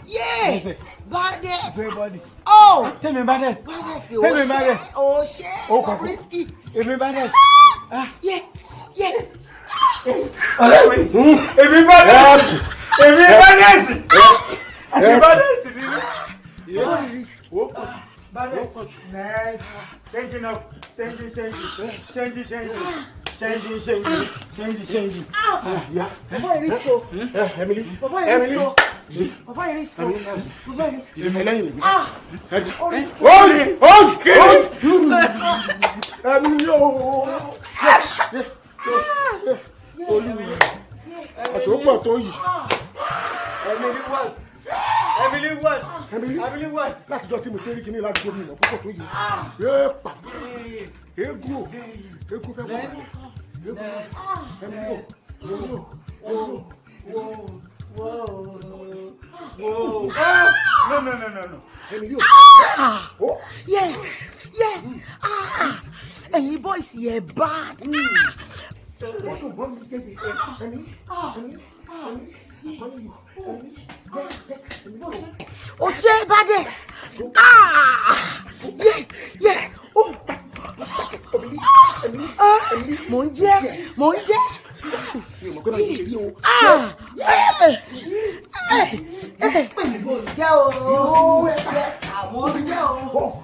Yeah, Bades. Oh, tell me Bades. Bades, tell me Bades. Oh shit, oh, risky. Èmi Bades. Yeah. Ọ̀rẹ́ mi. Èmi Bades. Èmi Bades. Àti Bades ni mi. Yes. Bades. Nice. Changing up. Changing. Yeah. Baba Risco. Emily. Baba Risco. Baba Risco. Baba Risco. Emily. Oh, Risco. Àsopọ̀ tó yìí. Emily what? Láti jọ tí mo ti rí kíní láti gómìnà púpọ̀ tó yìí. Yé pàdé. Égún fẹ́ bọ̀. Emily No. Emily Yeah. Ẹ̀yin boys yẹ bad. O ṣe Bades. Yeah. Oh. Mò ń jẹ́. Jẹ́ o. Mo ń jẹ́ o.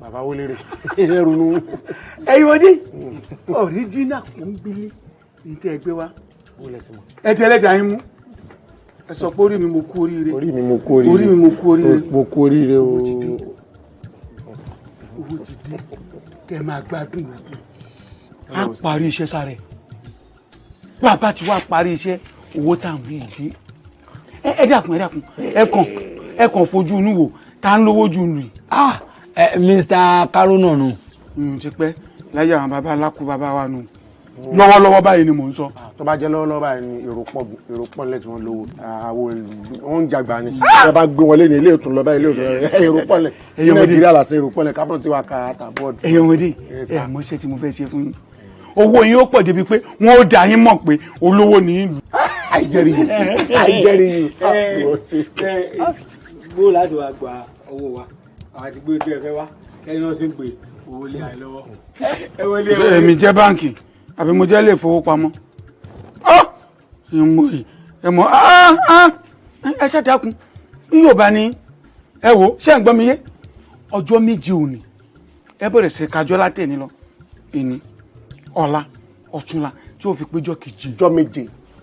bàbá Awolere ẹ ronú. ẹ̀yin wọdí ọ̀ríjínà kúnbílì ní tẹ́ ẹ gbé wá ẹ ti ẹlẹ́dàá yín mú ẹ sọ pé orí mi mo kú oríire. orí mi mo kú oríire o. owó ti dé kẹ́ máa gbádùn a parí iṣẹ́ sáré bàbá ti wá parí iṣẹ́ owó tá à ń bí ìdí ẹ dákun ẹ kàn fojú inú wò tá ń lówó ju nù. Mr. Karuna nù. ti pẹ́ láyé àwọn bàbá alákú bàbá wa nù lọ́wọ́lọ́wọ́ báyìí ni mò ń sọ. tó bá jẹ́ lọ́wọ́lọ́wọ́ báyìí ni èrò pọ̀ nílẹ̀ tí wọ́n lówó wọ́n ń jàgbá ni ẹ bá gbé wọn lé ní ilé ìtún lọ báyìí èrò pọ̀ lẹ̀ ní Nàìjíríà làṣẹ èrò pọ̀ lẹ̀ káfọ́n tí wàá ka àtàbọ̀dù. ẹ̀yọ̀ wọ́n dé ẹ̀ àmọ́ iṣẹ́ tí mo fẹ́ ṣe fún yín owó yín ó pọ̀ débi pé wọ́n ó dá yín mọ̀ pé olówó ní ìlú. àìjẹ́rìí yìí. gbó láti wá gba owó wa àwọn àti gbé ojú ẹ fẹ́ wá kẹ́yìn náà sì ń pè owó lé àì lọ́wọ́. èmi jẹ́ báǹkì àbí mo jẹ́ ilé ìfowópamọ́. ẹ ṣàdákun ní Yorùbá ni ẹ wò ṣé ń gbọ́ mi yé ọjọ́ méje òní ẹ bẹ̀rẹ̀ sí kájọ́ látẹ̀ni lọ èní ọ̀la ọ̀túnla tí ó fi péjọ́ kejì. ọjọ́ méje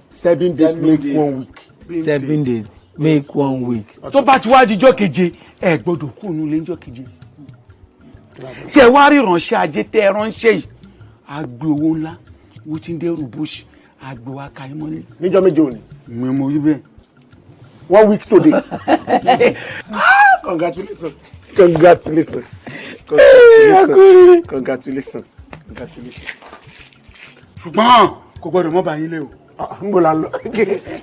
7 days make 1 week. 7 days make 1 week. tó bá ti wá dijọ́ keje ẹ gbọ́dọ̀ kú òun lé njọ́ keje. ṣé ẹ wá rí ìránṣẹ́ ajé tẹ́ ẹ ránṣẹ́ yìí àgbẹ̀ owó ńlá wọ́n ti ń dẹ́rù bush àgbẹ̀ wa ka ẹ mọ́lẹ̀. níjọ́ méje òní. mo rí bẹ́ẹ̀. 1 week today. Congratulations. Congratulations. Congratulations. Congratulations. Congratulations. ṣùgbọ́n kò gbọ́dọ̀ mọ́ bá yín lé o. n bò la lọ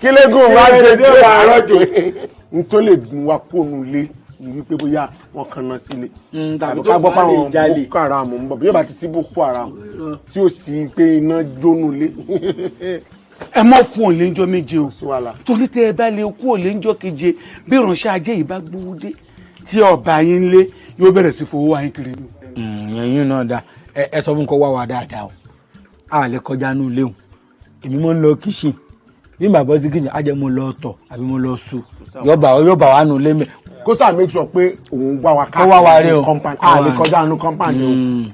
kí lẹ́gùn wá ṣe dé àárọ̀ jò n tó lè gun wa kóònù lé wípé bóyá wọn kan náà sílé tàbí ká gbọ́ pé àwọn Boko Haram ń bọ̀ bí yóò bá ti sí Boko Haram tí ó sì pé iná jónú lé. ẹ mọ kú òun léńjọ́ méje o torí tẹ ẹ bá lè kú òun léńjọ́ keje bí ìránṣẹ́ ajé yìí bá gbówó dé tí ọba yín lé yóò bẹ̀rẹ̀ sí fowó wá yín kiri ni. ẹ̀yin náà dá ẹ sọ fún kó wá wa dáadáa o a lè kọjá inú ilé o èmi mo ń lọ kíṣìn bí màá bọ́ sí kíṣìn á jẹ́ mo lọ tọ̀ àbí mo lọ sùn yóò bá wa nù lé mẹ́. kó sáà make sure pé òun wá wa ká wá rí o a lè kọjá inú compound o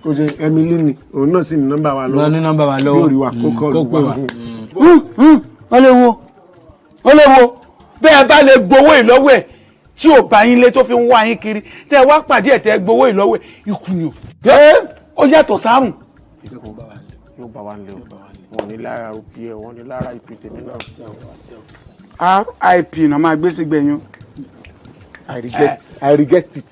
kó ṣe Emily ni òun náà sì ní nọ́mbà wa lọ́wọ́ ní nọ́mbà wa lọ́wọ́ yóò rí wa kó pè wá. wọ́n lè wo bẹ́ẹ̀ bá lè gbowó ìlọ́wọ́ ẹ̀ tí ò bá yín lé tó fi ń wá yín kiri tẹ́ ẹ wá pàdé ẹ̀ tẹ́ ẹ gbowó ìlọ́wọ́ ẹ̀ ikú ni o. ó yàtọ̀ sárùn. yóò bá wa ń lé o wọn ní lára òpì ẹ wọn ní lára ìpì tèmi náà. RIP náà máa gbé sígbẹ̀ yín. I regret it.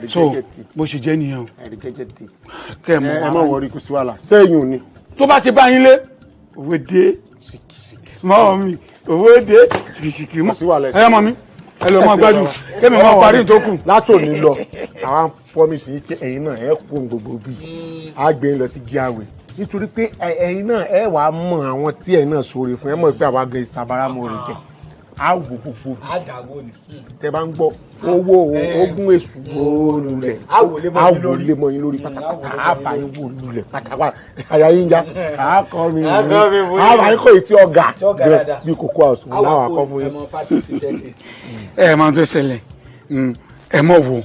So bó ṣe jẹ́ nìyẹn o. I regret it. kẹ́ ẹ mọ̀ ẹ má wọrí kò sí wàhálà sẹ́yìn ò ní. tó bá ti bá yín lé òwe dé mọ́ mi òwe dé ṣìkìṣìkì mọ́ ẹ mọ́ mi ẹ lọ mọ gbádùn kémi mọ parí tó kù. látòní lọ àwọn promise yìí pé ẹ̀yin náà ẹ kó gbogbo bí a gbé lọ sí gíàwé nítorí pé ẹ̀yin náà ẹ wàá mọ àwọn tí ẹ̀yin náà ṣoore fún ẹ mọ̀ pé àwa gan ìsàbára mọ rẹ jẹ a wò gbogbo bí tẹ bá ń gbọ́ owó ogún èṣù òòlù rẹ a wò lé mọ yín lórí pátápátá a bá yín wò lulẹ̀ pátápátá àyà yín já a kọ mi a bá yín kọ ètí ọ̀gá bí kòkó àwòsàn láwọn akọ fún yín. ẹ máa tó ṣẹlẹ̀ ẹ mọ̀ wò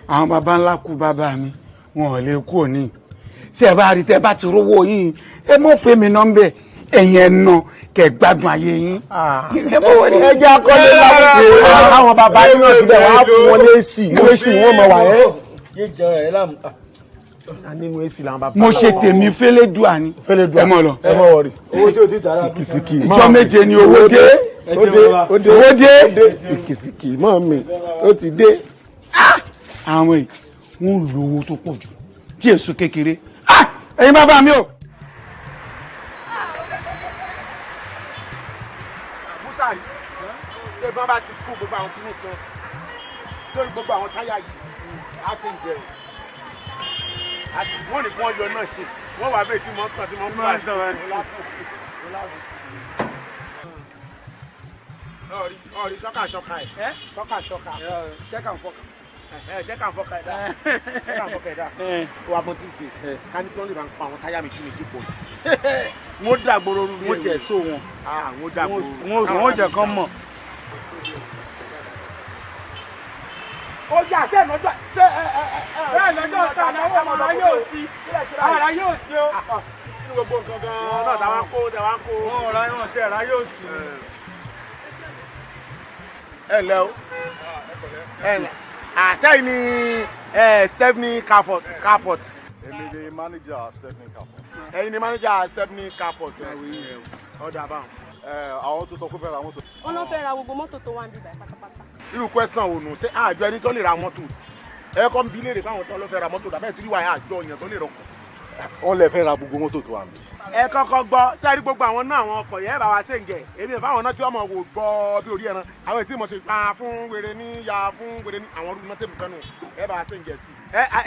àwọn baba ńlá kú bàbá mi wọn ò lè kú òní ṣé ẹ bá rí tẹ bá ti rówó yín ẹ mọ̀ fẹ́ mi nọ́mbẹ̀ ẹ̀yìn ẹ̀ nà kẹ gbádùn ayé yín. ẹ jẹ́ akọ́lé láwùjọ àwọn bàbá yín náà síbẹ̀ wọ́n á fún wọn lésì wọ́n mọ̀ wá ẹ́. nínú èsì làwọn bàbá. mo ṣe tèmi fẹ́lẹ́dùà ni ẹ mọ̀ lọ. ẹ mọ̀ wọ̀rì. owó tí o ti tààrà sìkìsìkì. ìjọ méje ni owó dé. owó dé. sìkìsìkì mọ́ mi ó ti dé. àwọn yìí wọ́n lo owó tó pọ̀ jù tí èso kékeré. ẹ̀yin bàbá mi o. ṣé bá bá ti kú gbogbo àwọn kúrò kan lórí gbogbo àwọn táyà yìí á ṣe ń bẹ̀rẹ̀ wọ́n ní kí wọ́n yọ náà ṣe wọ́n wà bẹ́ẹ̀ tí mo ń tàn tí mo ń pa ọ̀rí ṣọ́kà ẹ̀ ṣọ́kà ṣẹ́kà ń fọ́kà ṣẹ́kà ń fọ́kà ẹ̀dá ṣẹ́kà ń fọ́kà ẹ̀dá ó wà bọ́ tí ì ṣe ká ní kí wọ́n lè bá ń pa àwọn táyà méjì pọ̀ wọ́n dàgbòrò rú wọ́n tiẹ̀ só wọn wọ́n dàgbòrò wọ́n jẹ́ kán mọ̀. ó yà sẹ́ẹ̀ lọ́jọ́ bẹ́ẹ̀ lọ́jọ́ ọ̀tá àwọn ará yóò sí ara yóò sí o. nínú gbogbo nǹkan gan-an náà táwọn kó wọn ọ̀rá yóò tí ẹ̀rá yóò sí. ẹ ǹlẹ́ o ẹ ǹlẹ́ àṣẹ́yìn ni Stephanie Carport. èmi ni manager Stephanie Carport. ẹ̀yin ni manager Stephanie Carport. ọ̀dà báwọn. àwọn tó sọ pé fẹ́ ra mọ́tò. wọ́n náà fẹ́ ra gbogbo mọ́tò tó wà níbẹ̀ pátápátá. irú question wo nù ṣé àjọ ẹni tó lè ra mọ́tò ẹ kọ́ ń bi léèrè fáwọn tó lọ fẹ́ ra mọ́tò dàbẹ́ tí wàá àjọ yẹn tó lè rọkọ̀ wọ́n lè fẹ́ ra gbogbo mọ́tò tó wà mí. ẹ kọ́kọ́ gbọ́ sẹ́rí gbogbo àwọn náà àwọn ọkọ̀ yẹn bá wa ṣe ń jẹ èmi ìfáwọn náà tí wọ́n mọ̀ wò gbọ́ bí orí ẹran àwọn ètí mo ṣe pa fún wèrè ní ya fún wèrè ní àwọn ọdún náà tẹ̀mí fẹ́ nù ẹ bá wa ṣe ń jẹ sí.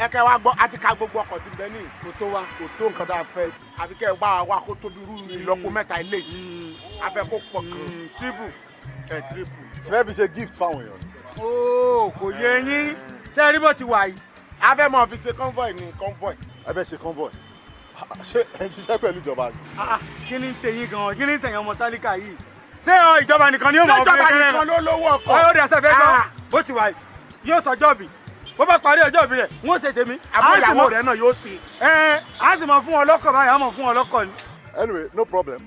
ẹ kẹ́ wa gbọ́ a ti ka gbogbo ọkọ̀ tí bẹ́ẹ̀ ní kò tó wa kò tó nǹkan tá a fẹ́ àfi kẹ́ wá wa kó tóbi rú ìlọ́po mẹ́ta ilé a fẹ́ kó pọ̀ kan triple ṣe fẹ́ fi ṣe gift fáwọn èèyàn. ó kò yé yín ṣé rí bó ti wà yìí. a fẹ́ mọ̀ fi ṣe convoy ní convoy. ẹ fẹ́ ṣe convoy ṣé ẹ ń ṣiṣẹ́ pẹ̀lú ìjọba ni. kí ni ń ṣe yín gan-an kí ni ń ṣe yín ọmọ tálíkà yìí ṣé ìjọba nìkan ni yóò máa ìjọba nìkan ló lówó ọkọ̀. ó dẹ̀ ṣe fẹ́ gbọ́ bó ti wà yìí yóò sọjọ́ bì bó bá parí ọjọ́ ìbí rẹ̀ n ó ṣe tèmi. àbúyàwó rẹ̀ náà yóò ṣe. a sì mọ̀ fún ọlọ́kọ̀ báyìí a mọ̀ fún ọlọ́kọ̀ ni. Anyway, no problem.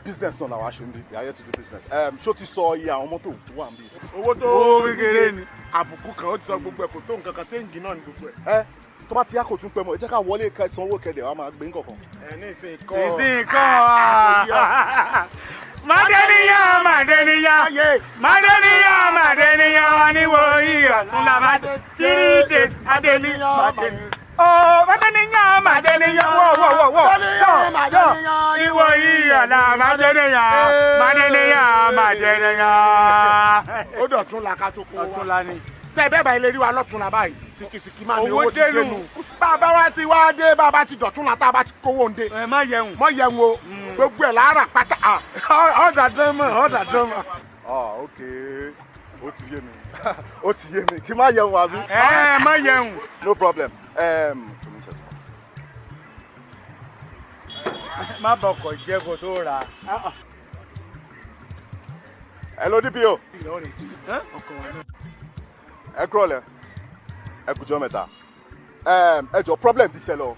Business náà làwọn aṣọ ń bí. We are here to do business. Ṣó ti sọ iye àwọn mọ́tò tó wà ń bí? Owó tó kékeré ni. Àbùkù kan ó ti sọ gbogbo ẹ̀ kò tó nǹkan kan séǹgì náà ní gbogbo ẹ̀. Tó bá ti yá kò tún pẹ́ mọ́, ẹ jẹ́ ká wọlé ká sanwó kẹ́dẹ̀ wa máa gbé nǹkankan. Ní ìsìn kọ́. Màdéníyàn níwò iyọ̀ tún la máa 3 days Adéníyàn. Màdéníyàn ìwọ ìyàlá Màdéníyàn. Ó dọ̀tún la ká tó kó wa. Ọ̀tún la ni. Ṣé bẹ́ẹ̀ bá ilé rí wa lọ́tún la báyìí? Sìkìsìkì máa ní owó ti dénú. Bàbá wa ti wá dé, bàbá ti dọ̀tún la tá a bá ti kówó ń dé. Ẹ má yẹun. Mọ yẹun o. Gbogbo ẹ̀ lára pátá. Ọ̀dà dánmọ̀. Ok, ó ti yé mi. Kí má yẹun àbí? Ẹ má yẹun. No problem. Má bọkọ̀ jẹ́ kó tó rà. Hello DPO. Ẹ kúrọ̀lẹ́. Ẹ kújọ́ mẹ́ta. Ẹ jọ problem ti ṣẹlẹ̀ o.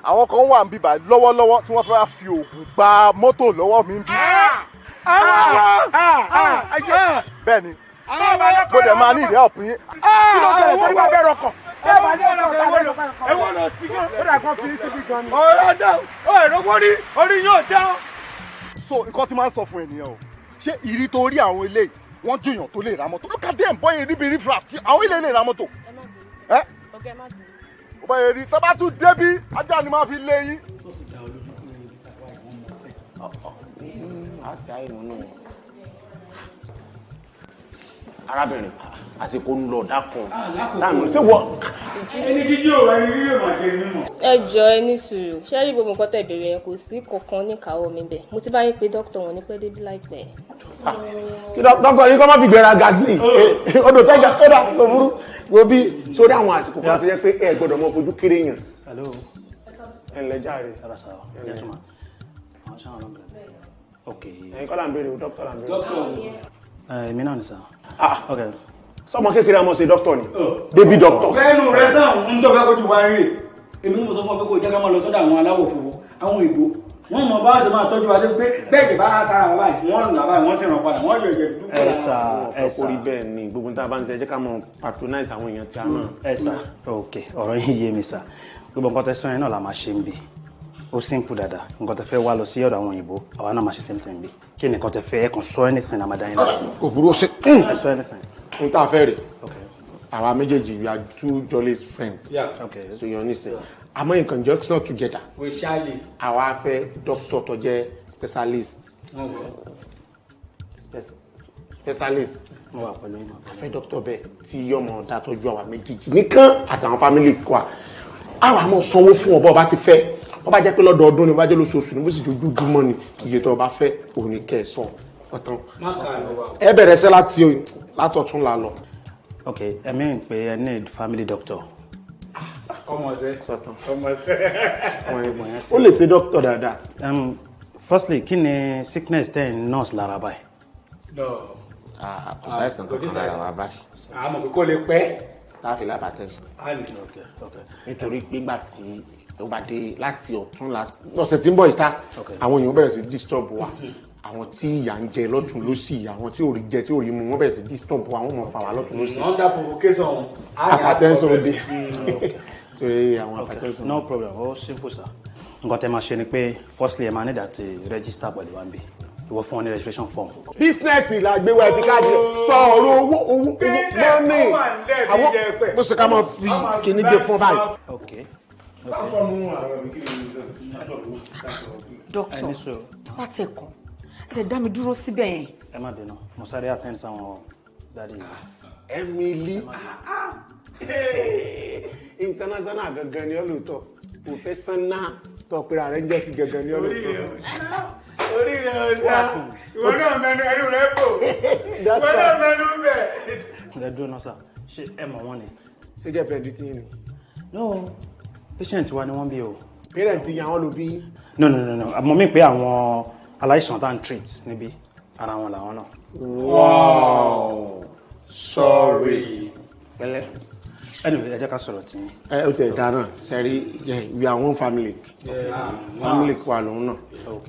Àwọn kan wà ń bíbà lọ́wọ́lọ́wọ́ tí wọ́n fẹ́ fi oògùn gba mọ́tò lọ́wọ́ mi ń bí. Bẹ́ẹ̀ ni. Mo dẹ̀ máa ní ìdí help yín. Kí ló ṣẹlẹ̀ tó bá bẹ̀rẹ̀ ọkọ̀? Ẹ̀wọ̀n lọ sí gan. Ó dà kan fi í síbi gan ni. Ọ̀rọ̀ dá ìrọ́wọ́ orí yóò dá. So nǹkan tí máa ń sọ fún ènìyàn o. Ṣé ìrí tó rí àwọn eléyìí wọ́n jùyàn tó lè ra mọ́tò? Look at them bọ́yẹ̀ rí bí rí flash àwọn ilé lè ra mọ́tò. Bọ́yẹ̀ rí tó bá tún débí ajá ni máa fi lé yín. Arábìnrin àsìkò ń lọ dákun táàmù ṣé wọ. ẹni jíjí ò wá ní rírì màá jẹ mímọ. ẹ jọ ẹ ní sùúrù ṣé rí gbogbo nǹkan tẹ́ béèrè yẹn kò sí kankan níkàáwọ́ mi bẹ́ẹ̀ mo ti bá yín pé dókítà wọn ní pẹ́ débi láìpẹ́. kí dókítà yín kọ́ má fi gbéra ga sí i odò tẹ́jà tó dà tó burú wo bí sórí àwọn àsìkò kan tó yẹ pé ẹ gbọ́dọ̀ mọ fojú kéré yàn. ẹ ǹlẹ́ jàre. ẹ̀yin kọ́ là ń béèrè o dókítà là ń béèrè. èmi náà ni sá. sọmọ kékeré àmọ́ ṣe dókítà ni baby doctor. fẹ́ẹ́nu rẹ sàn ń tọ́ka kojú wa rírè èmi ní mo sọ fún ọ pé kò jẹ́ ká máa lọ sọ́dọ̀ àwọn aláwọ̀ funfun àwọn ìbò wọ́n mọ̀ bá ṣe máa tọ́jú wa dé pé bẹ́ẹ̀ kì bá sára wọn báyìí wọ́n là báyìí wọ́n sì ràn padà wọ́n yọ ìjẹ̀ dúdú. ẹ sà orí bẹ́ẹ̀ ni gbogbo tá a bá ń ṣe ẹ jẹ́ ká mọ patronize àwọn èèyàn tí a náà. ẹ sà ok ọ̀rọ̀ yín yé mi sà gbogbo nǹkan tẹ́ sọ yẹn náà la máa ṣe ń bì ó simple dada nǹkan tẹ́ fẹ́ wá lọ sí ọ̀dọ̀ àwọn òyìnbó àwa náà máa ṣe same thing bí kí ni nǹkan tẹ́ fẹ́ ẹ kàn sọ anything náà máa dá yín náà. òbúrò ṣe. ẹ sọ anything. n ta fẹ́ rè àwa méjèèjì we are two jolly friends. okay. So you understand àmọ́ in conjunction together. we shall live. àwa fẹ́ doctor tó jẹ́ specialist. Specialist. a fẹ́ doctor bẹ́ẹ̀ tí yọmọ dá tọ́jú àwa méjèèjì nìkan àtàwọn family wa àwa máa sanwó fún ọ bó bá ti fẹ́ wọ́n bá jẹ́ pé lọ́dọọdún ni wọ́n bá jẹ́ lóṣooṣù ni bó sì jojoojúmọ́ ni iye tó bá fẹ́ òun ni kẹ́ ẹ sọ ọ̀tán. ẹ bẹ̀rẹ̀ sẹ́ látọ̀tún la lọ. ok ẹ mean pé ẹ need family doctor. ọmọ ọsẹ sọtàn ọmọ ọsẹ. ó lè ṣe doctor dáadáa. Firstly kí ni sickness tẹ́ ń nurse lára báyìí. kò sáìsàn kankan lára wa báyìí. àmọ́ pé kò lè pẹ́. táàfin lábàá tẹ̀sí. nítorí gbígbà tí ó bá dé láti ọ̀tún lọ́sẹ̀ tí ń bọ̀ ìta àwọn èèyàn bẹ̀rẹ̀ sí disturb wa àwọn tí ìyà ń jẹ lọ́tún lósì àwọn tí ò rí jẹ tí ò rí mu wọ́n bẹ̀rẹ̀ sí disturb wa wọ́n mọ̀ fà wá lọ́tún lósì. under provocation. hypertension òde torí àwọn hypertension. no problem ó simple sir nǹkan tẹ́ máa ṣe ni pé firstly ẹ máa need àti register pẹ̀lú wa ń bì ìwọ fún ọ ní registration form. business la gbé wa ibi káàdì sọ̀rọ̀ owó money àwọn bó ṣe ká máa fi kíní gbé fún báyìí. okay Dókítà, láti ẹ̀kan, ẹ dá mi dúró síbẹ̀ yẹn. Ẹ má bínú, mo sáré attend sáwọn dáadé yìí. Emily, international gangan ni olùtọ̀, professional tọpẹ́ra rẹ̀ jẹ́ sí gangan ni olùtọ̀. Orí rẹ̀ ọ̀dà, ìwọ náà mẹ́nu ẹnu rẹ̀ bò, ìwọ náà mẹ́nu bẹ̀. Ẹ dúró náà sà, ṣé ẹ mọ̀ wọ́n ni? Ṣé gẹ́fẹ̀ di tí ni? No, patient wa ni wọ́n bí o. Parent yẹn àwọn ló bí. No, mo mí pé àwọn aláìsàn tá à ń treat níbí, ara wọn làwọn náà. Wow, sorry. Pẹ̀lẹ́. Anyway, ẹ jẹ́ ká sọ̀rọ̀ tí. Ó ti ẹ̀ dáná, sẹ́rí, we are one family. Family wa lòun náà.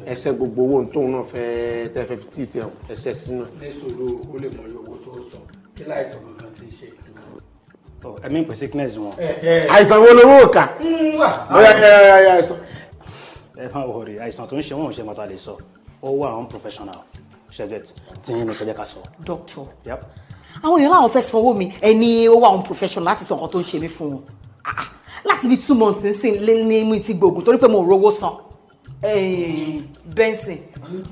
Ẹsẹ̀ gbogbo owó tóun náà fẹ́ tẹ́ fẹ́ fi tíì ẹsẹ̀ sínú. Ní sòrò ó lè mọ iye owó tó sọ, kí láìsàn kankan ti ṣe. Ẹ̀mí pẹ̀ sickness wọn. Àìsàn wo lówó kà? Àìsàn. Ẹ má wọrí, àìsàn tó ń ṣe wọn ò ṣe mọ́ta lè sọ. Ó wà àwọn professional. Ṣẹ́gẹ̀t tí yín ni kẹjẹ́ ká sọ. Doctor. Yep. Àwọn èèyàn láwọn fẹ́ sanwó mi ẹni ó wà on professional láti sọ nǹkan tó ń ṣe mí fún wọn. Láti bí 2 months nsìn lé ní mi ti gbòògùn torí pé mo rówó san. Benson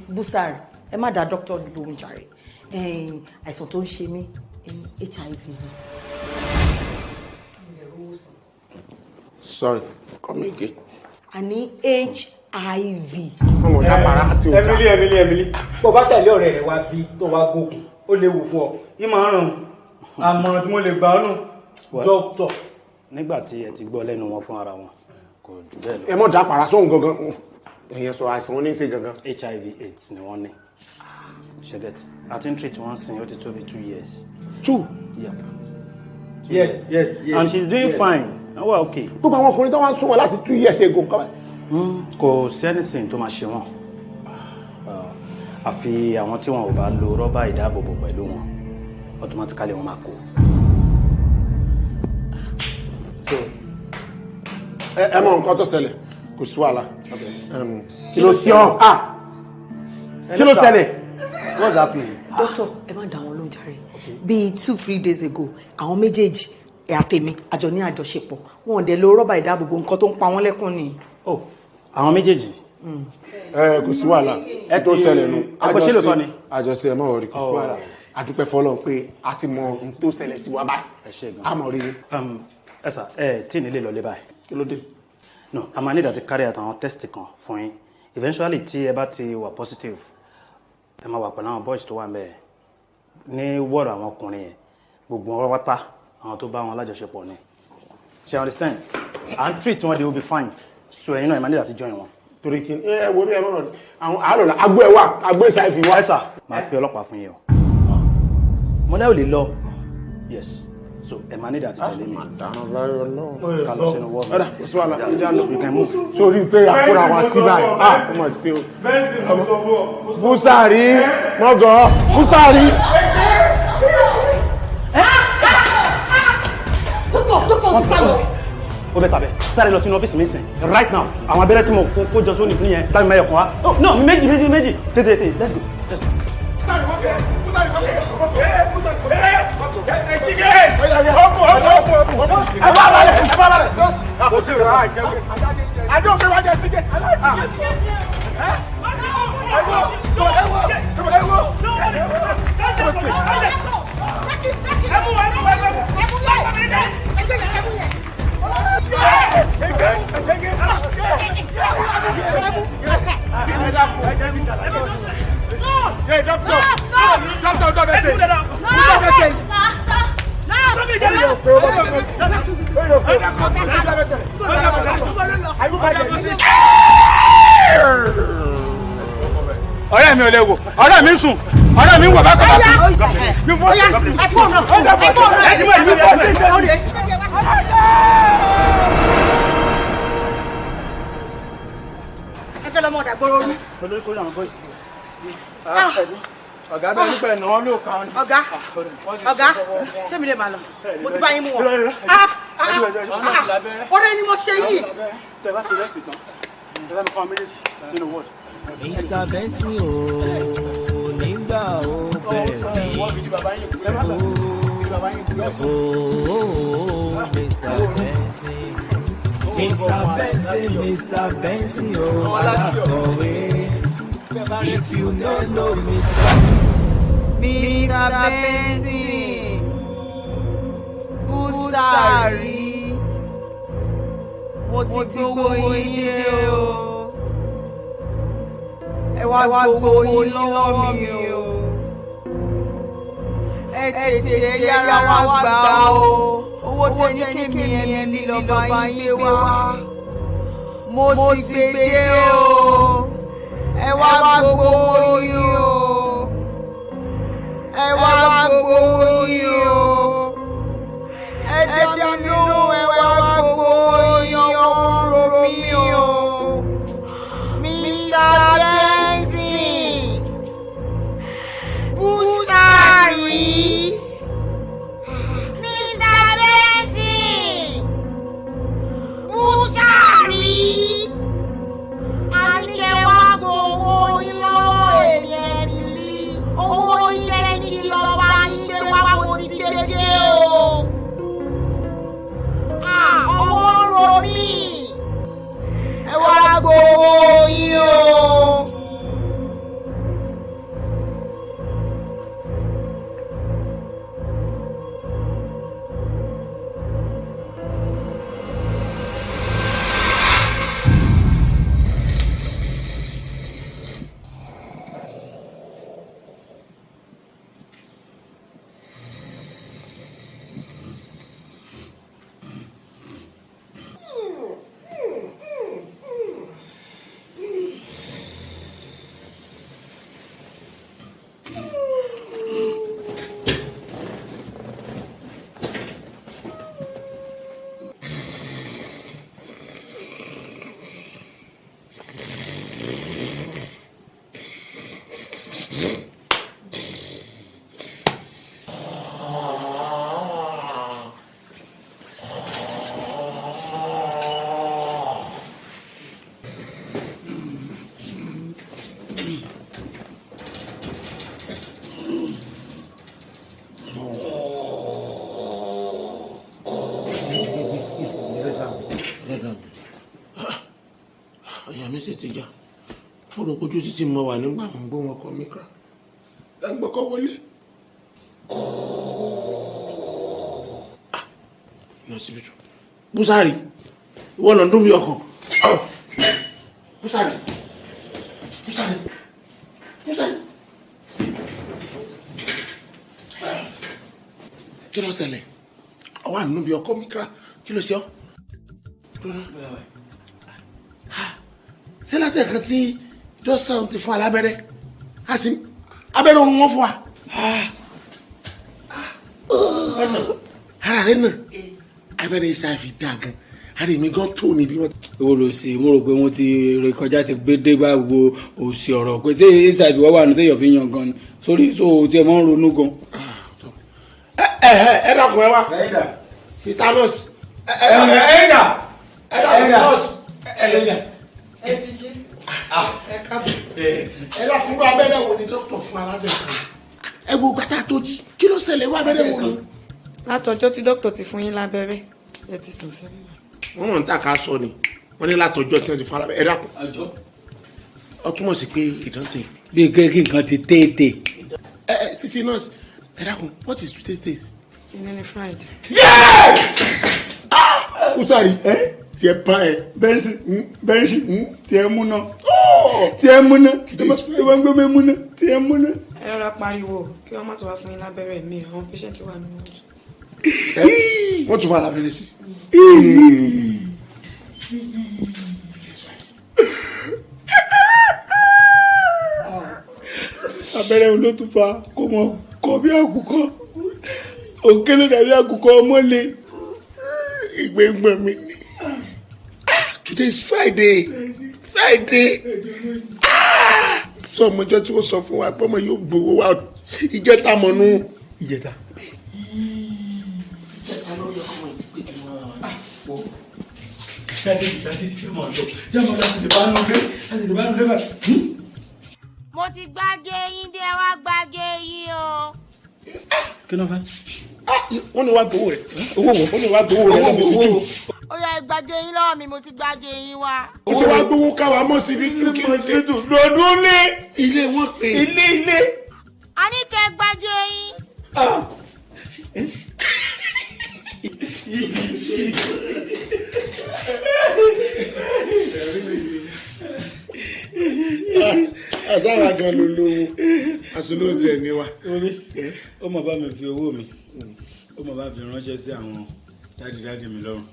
Busari ẹ má dá doctor lóhùn jàre. Àìsàn tó ń ṣe mí HIV ni. Sorry, come again. A ní HIV. Ọmọ dápàrá àti òjà. Emily. Bó bá tẹ̀lé ọ̀rẹ́ rẹ̀ wá bí tó wá gbógun, ó léwu fún ọ. Ìmọ̀ ọ̀run, àmọ̀ràn tí mo lè gbà ọ́ nù, dókítà. Nígbà tí ẹ ti gbọ́ lẹ́nu wọn fún ara wọn, kò jù bẹ́ẹ̀ lọ. Ẹ mọ̀ dápàrá sóhun gangan. Ẹ̀yẹn sọ àìsàn wọn ní í ṣe gangan. HIV/AIDS ni wọ́n ní. Ṣẹ́gẹ̀t, àti ń treat wọ́n sìn ó ti tó bí 2 years. 2? Yeah. Yes. And she's doing fine. Oh, well, okay. Gbogbo àwọn ọkùnrin tó wá ń sún wọn láti 2 years ago kọ́. Kò sí anything tó máa ṣe wọ́n. Àfi àwọn tí wọn ò bá lo rọ́bà ìdáàbòbò pẹ̀lú wọn, automatically wọ́n máa kó. Ẹ mọ nǹkan tó ṣẹlẹ̀, kò sí wàhálà. Kí ló sí ọ́? Kí ló ṣẹlẹ̀? What's happening? Doctor, ẹ má dá wọn lóhùn jàre. Bíi 2-3 days ago, àwọn méjèèjì àtèmi àjọ ní àjọṣepọ̀. Wọn ò dẹ̀ lo rọ́bà ìdáàbòbò nǹkan tó ń pa wọ́n lẹ́kùn ni. Oh, àwọn méjèèjì? Kò sí wàhálà. Ẹ tó ṣẹlẹ̀ nù. Àgbẹ̀ṣẹ́ ló kọ́ ni? Àjọṣe ẹ̀ mọ̀ wọ̀rí, kò sí wàhálà. A dúpẹ́ fọ́lọ́run pé a ti mọ ohun tó ṣẹlẹ̀ sí wa báyìí. Ẹ ṣé gan. A mọ̀ rí. Ẹ sà, tí nílé lọ lé báyìí. Kí ló dé? No, a máa ní ìdàtí carry out àwọn test kan fún yín. Eventually tí ẹ bá ti wà positive, ẹ máa wà pẹ̀lú àwọn boys tó wà ńbẹ̀ ní wọ́ọ̀rọ̀ àwọn ọkùnrin yẹn. Gbogbo wọn pátá àwọn tó bá wọn lájọṣepọ̀ ni. Ṣé understand? And treat wọn they will be fine. So ẹ̀yin náà ẹ máa ní ìdàtí join wọn. Torí kí ẹ wo bí ẹ mọ̀ àwọn àlọ́ agbó ẹ wà, agbó ìsà ìfì wá. Ẹ sà, máa pe ọlọ́pàá fún yín o. Mo náà ò lè lọ. Yes. So ẹ máa ní ìdàtí tẹ̀lé mi. Kálọ̀ sínú wọ́ọ̀mù. Ọ̀dà, kò sí wàhálà, ìjà lọ. Sórí pé àkúrà wa sí báyìí. Ó mà sí o. Busari, mọ́gàn, Busari. Dókítà ti sálọ. Ó bẹ tàbẹ̀, sáré lọ sínú ọ́fíìsì mi sìn. Right now, àwọn abẹ́rẹ́ tí mo kó jọ sóní fún yẹn, dábì mẹ́yọ̀ kan wá. No, méjì. Tètè, let's go. Ọ̀rẹ́ mi ò lè wò, ọ̀rẹ́ mi ń sùn, ọ̀rẹ́ mi ń wò bákan bákan. Ẹ fẹ́ lọ́mọ ọ̀dà gbọ́rọ̀ ní. Ọ̀gá bẹ́ẹ̀ nípa ẹ̀ náà ló kàn. Ọ̀gá, ṣé mi lè máa lọ? Mo ti bá yín mú wọn. Ọ̀rẹ́ ni mo ṣe yìí. Tẹ bá ti rẹ́sì tán, ẹ bá mi kọ́ ọ méjèèjì sínú wọ́ọ̀dù. Mr. Benson o nígbà ó bẹ̀rẹ̀ Mr. Benson Mr. Benson, oh, Alakọ̀wé. If you don't know Mr. Benson, Búsàrí, mo ti gbowó yín dé o. Ẹ wá gbowó yín lọ́wọ́ mi o. Ẹ tètè yára wá gbà o. Owó tẹ ní kémi ẹ̀mí lílọ bá yín gbé wá. Mo ti gbé dé o. Ẹ wá gbowó yín o. Ẹ wá gbowó yín o. Ẹ dá mi lóhùn, ẹ wá gbowó yín ọ̀rọ̀ mi o. Mr. Benson, Búsàrí. Mr. Benson, Búsàrí. Àníkẹ́ wá gbowó yín lọ́wọ́ èmi ẹ̀mí rí. Owó yín lẹ́ni kí lọ bá yín gbé wá mo ti gbé dé o. Ọwọ́ ro mí. Ẹ wá gbowó yín o. Ọ̀yà mi sì ti já. Mo rò pójú títí mo wà nígbà mo ń gbọ́ wọn kọ́ mi kra. Lágbọ́kọ́ wọlé. Lọ síbi tù. Búsàrí, ìwọ lọ ń dún bí ọkàn. Búsàrí, Búsàrí, Búsàrí. Kí ló ṣẹlẹ̀? Ọwọ́ àánú bí ọkọ mi kra. Kí ló ṣe ọ́? Ṣé látẹ̀kan tí dọ́sán ti fún alábẹ́rẹ́? A sì abẹ́rẹ́ òun wọ́n fún wa. Ọ̀nà ara rẹ̀ náà abẹ́rẹ́ ìsáfi dá gan. Ara mi gan tó níbi wọn. Owó ló sì mo rò pé wọ́n ti rékọjá ti gbé dé bá gbogbo òsì ọ̀rọ̀ pé ṣé ìsáfi wọ́n wà ní téèyàn fi yan gan ni sórí tó tiẹ̀ mọ́ ń ronú gan. Ẹ dàkún ẹ wá. Sista nurse. Ẹ dàkún nurse. Ẹ ti jí. Ẹ kábọ̀. Ẹ dàkún lọ abẹ́rẹ́ wo ni dókítà fún alábẹ́rẹ́? Ẹ wo gbàtà tó jí. Kí ló ṣẹlẹ̀ wá abẹ́rẹ́ wo ni? Látọjọ́ tí dókítà ti fún yín lábẹ́rẹ́, ẹ ti sùn sí mi. Wọ́n mọ̀ ń tà ká sọ ni. Wọ́n ní látọjọ́ tí wọ́n ti fún alábẹ́rẹ́. Ẹ dàkún. Ó túmọ̀ sí pé ìdántẹ̀. Bí kéèkì nǹkan ti téèté. Sisi nurse. Ẹ dàkún, what is today's date? Ìní ni Friday. Búsàrí, tí ẹ bá ẹ. Bẹ́ẹ̀sì tí ẹ múná. Tí ẹ múná. Tí wọ́n gbé mi múná. Tí ẹ múná. Ẹ rọra pariwo kí wọ́n má ti wá fún yín lábẹ́rẹ́ mi. Àwọn patient wà nínú ọjọ́. Wọ́n tún wà lábẹ́rẹ́ sí. Abẹ́rẹ́ òun ló tún fa kó mọ kọ bí àkùkọ. Òkèlè dàbí àkùkọ ọmọlé. Ìgbẹ́ngbọ̀n mi ni. Today is Friday. Sọ ọmọjọ́ tí wọ́n sọ fún wa pé ọmọ yóò gbowó wa ìjẹta mọ̀nú. Ìjẹta. Mo ti gbájé yín dé wá gbájé yín o. Kí ló fẹ́? Wọ́n ní wá gbowó rẹ̀. Owó wo? Wọ́n ní wá gbowó rẹ̀ lọ́wọ́ sí. Ó yá gbàjẹ́ yín lọ́wọ́ mi mo ti gbàjẹ́ yín wá. ó ṣe wá gbowó káwa mọ̀ sí bí tú kí lọ́dún lé ilé wọn pè ilé. a ní kẹ́ gbàjẹ́ yín. àsára gan ló lówó àsolóòtú ẹ̀ ní wa. orí ó mọ̀ bá mi fi owó mi ó mọ̀ bá fi ránṣẹ́ sí àwọn dáàdì mi lọ́rùn.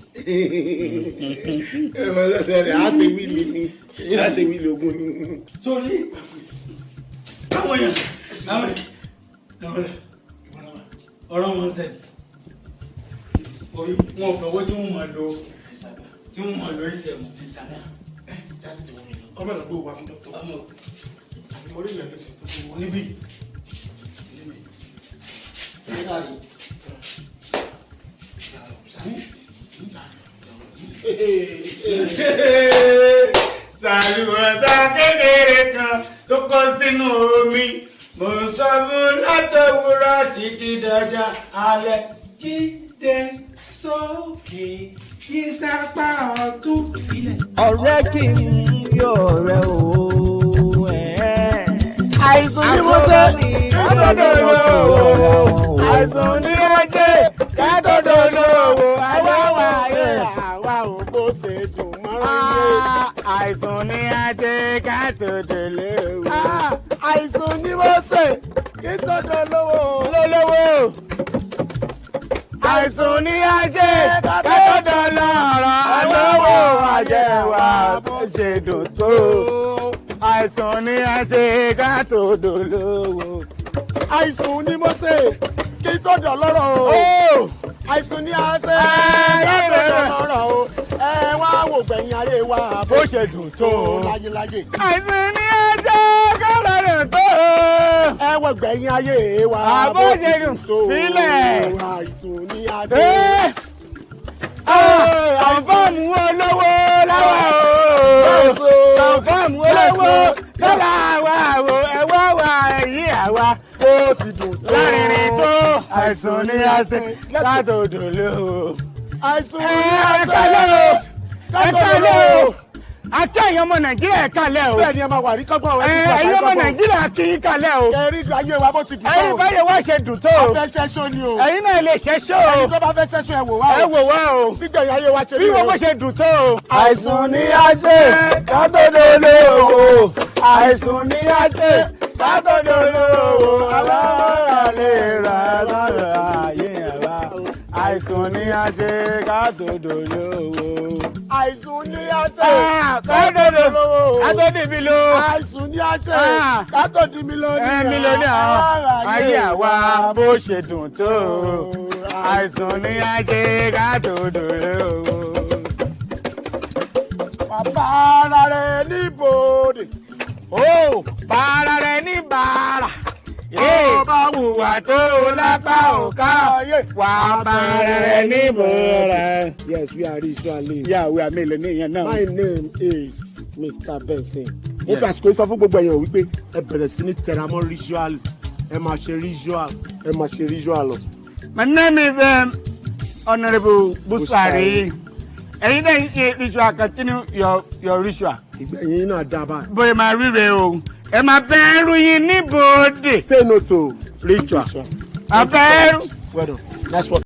ẹ mọ sẹsẹ rẹ á ṣe wíìlì ni á ṣe wíìlì ogun ni. sórí àwọn èèyàn ọ̀rọ̀ wọn ṣe orí wọn ò fọwọ́ tí wọ́n máa lo ìtẹ̀mù sí sábà. ọmọ ìlànà gbówó wa fún dókítà ọmọ orí ìlànà sí níbí. Sàlùwọ̀dà kékeré kan tó kọ́ sínú omi mo ń sọ fún látòwúrọ̀ títí dọjọ́ alẹ́ jíde sókè kí sápá ọ̀tún. ọ̀rẹ́ kì í yọ ọ̀rẹ́ o. àìsàn ni mo ṣe kátọ́dọ̀ lówó. àìsàn ni mo ṣe kátọ́dọ̀ lówó. àwa wà ayé àwa ò bó ṣe dùn mọ́ra ilé. àìsàn ni a ṣe kátọ́dọ̀ lówó. àìsàn ni mo ṣe kátọ́dọ̀ lówó. lówó. àìsàn ni a ṣe kátọ́dọ̀ lọ́rọ̀. lówó àjẹwà bó ṣe dùn tó. àìsàn ni a ṣe kátọ́dọ̀ lówó. àìsàn ni mo ṣe kí tọ́jọ́ lọ́rọ̀ o. àìsàn ni a ṣe kátọ́dọ̀ lọ́rọ̀ o. ẹ wá wò gbẹ̀yìn ayé wa bó ṣe dùn tó láyéláyé. àìsàn ni a ṣe kátọ́dọ̀ tó. ẹ wò gbẹ̀yìn ayé wa bó ṣe dùn tó. sílẹ̀. àìsàn ni a ṣe. àǹfààní olówó láwa o. àǹfààní olówó láwa o. ẹ̀wọ́ wa ẹ̀yìn àwa. ó ti dùn tó. lárinrin tó. àìsàn ni a ṣe kátọ́dọ̀ lówó. àìsàn ni a ṣe kátọ́dọ̀ lówó. akẹ́yìn ọmọ nàìjíríà ẹ̀ kalẹ̀ o. bẹ́ẹ̀ ni ẹ máa wà rí kọ́gbọ́n ẹ̀ ẹ̀yin ọmọ nàìjíríà kì í kalẹ̀ o. kẹrí ayé wa bó ti dùn tó. ẹ̀yin báyẹ̀ wá ṣe dùn tó. a fẹ́ ṣẹ́ṣọ́ ni o. ẹ̀yin náà lè ṣẹ́ṣọ́ o. ẹ̀yin tó bá fẹ́ ṣẹ́ṣọ́ ẹ wò wá o. ẹ wò wá o. gbígbẹ̀yìn ayé wa ṣe rí o. bí wọ́n bó ṣe dùn tó. àìsàn ni a ṣe kátọ́dọ̀ lówó. àìsàn ni a ṣe kátọ́dọ̀ lówó. alára lè ra lọ́rọ̀ ayé wa. àìsàn ni a ṣe kátọ́dọ̀ lówó. àìsàn ni a ṣe kátọ́dọ̀ lówó. kátọ́dọ̀ mi lò. àìsàn ni a ṣe kátọ́dọ̀ mi lò. mi lò ní àwọn ayé àwa bó ṣe dùn tó. àìsàn ni a ṣe kátọ́dọ̀ lówó. bàbá ara rẹ̀ níbodè. ó bàrà rẹ̀ ní bàrà. Ọba wùwà tó lápá òká wà bàrà rẹ̀ ní bòrà. Yes, we are ritually. Yeah, we are millionaire now. My name is Mr. Benson. Mo fi àsìkò sọ fún gbogbo èèyàn wípé ẹ bẹ̀rẹ̀ sí ní tẹramọ́ ritual. Ẹ máa ṣe ritual. Ẹ máa ṣe ritual lọ. My name is Honorable Busari. Ẹ̀yin náà ṣe ritual, continue your ritual. Ìgbẹ̀yìn náà dábàá. Bóyá máa ríre o. Ẹ máa bẹ́ẹ̀rù yín níbodè. Say no to ritual. Abẹ́rù. Well done. That's what.